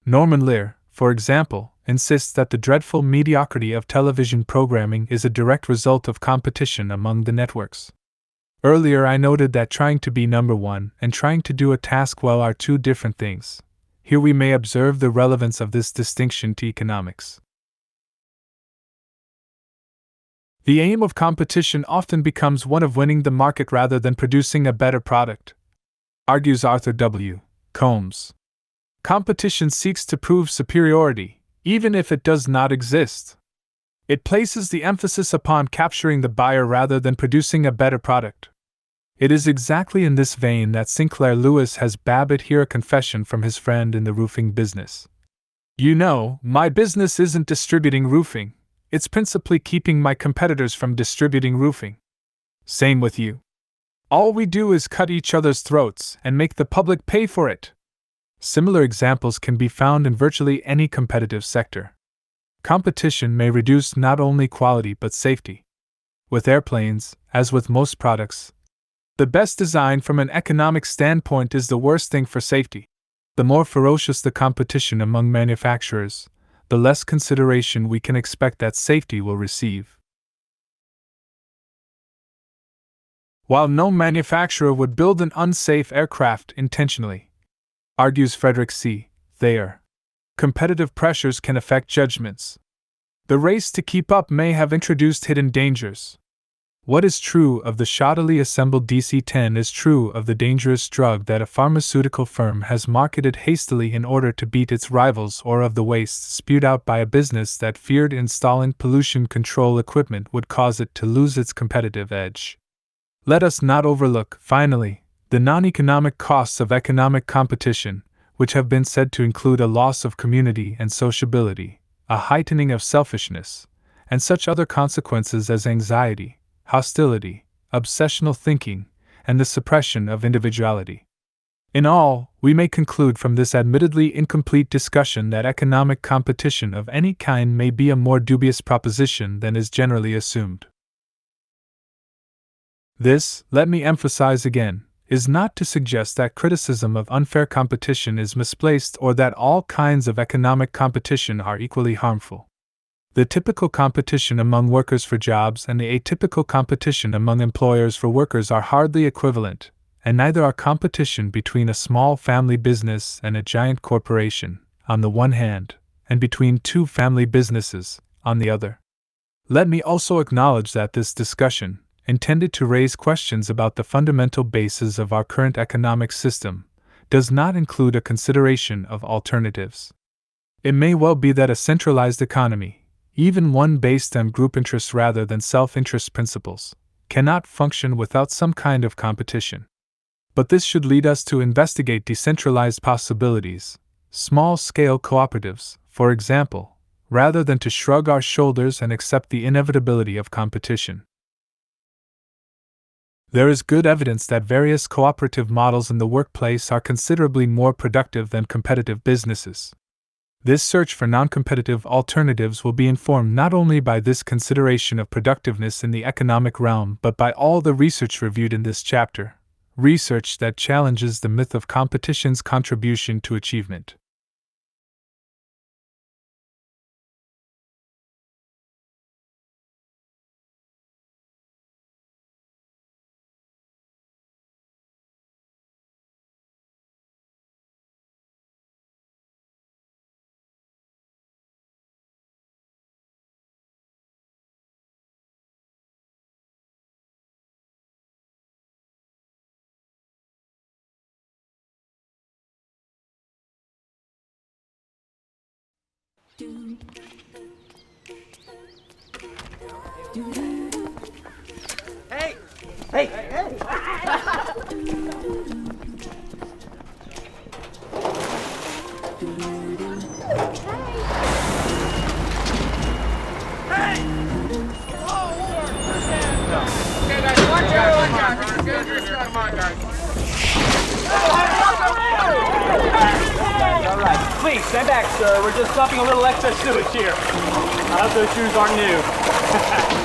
Norman Lear, for example, insists that the dreadful mediocrity of television programming is a direct result of competition among the networks. Earlier I noted that trying to be number one and trying to do a task well are two different things. Here we may observe the relevance of this distinction to economics. The aim of competition often becomes one of winning the market rather than producing a better product, argues Arthur W. Kohn. Competition seeks to prove superiority, even if it does not exist. It places the emphasis upon capturing the buyer rather than producing a better product. It is exactly in this vein that Sinclair Lewis has Babbitt hear a confession from his friend in the roofing business. "You know, my business isn't distributing roofing. It's principally keeping my competitors from distributing roofing. Same with you. All we do is cut each other's throats and make the public pay for it." Similar examples can be found in virtually any competitive sector. Competition may reduce not only quality but safety. With airplanes, as with most products, the best design from an economic standpoint is the worst thing for safety. The more ferocious the competition among manufacturers, the less consideration we can expect that safety will receive. While no manufacturer would build an unsafe aircraft intentionally, argues Frederick C. Thayer, competitive pressures can affect judgments. The race to keep up may have introduced hidden dangers. What is true of the shoddily assembled DC-10 is true of the dangerous drug that a pharmaceutical firm has marketed hastily in order to beat its rivals, or of the waste spewed out by a business that feared installing pollution control equipment would cause it to lose its competitive edge. Let us not overlook, finally, the non-economic costs of economic competition, which have been said to include a loss of community and sociability, a heightening of selfishness, and such other consequences as anxiety, hostility, obsessional thinking, and the suppression of individuality. In all, we may conclude from this admittedly incomplete discussion that economic competition of any kind may be a more dubious proposition than is generally assumed. This, let me emphasize again, is not to suggest that criticism of unfair competition is misplaced or that all kinds of economic competition are equally harmful. The typical competition among workers for jobs and the atypical competition among employers for workers are hardly equivalent, and neither are competition between a small family business and a giant corporation, on the one hand, and between two family businesses, on the other. Let me also acknowledge that this discussion, intended to raise questions about the fundamental basis of our current economic system, does not include a consideration of alternatives. It may well be that a centralized economy, even one based on group interests rather than self-interest principles, cannot function without some kind of competition. But this should lead us to investigate decentralized possibilities, small-scale cooperatives, for example, rather than to shrug our shoulders and accept the inevitability of competition. There is good evidence that various cooperative models in the workplace are considerably more productive than competitive businesses. This search for non-competitive alternatives will be informed not only by this consideration of productiveness in the economic realm but by all the research reviewed in this chapter, research that challenges the myth of competition's contribution to achievement. Hey! Hey! Hey! Okay, guys, watch out. Come on, guys. All right, please stand back, sir. We're just dumping a little excess sewage here. I hope those shoes aren't new.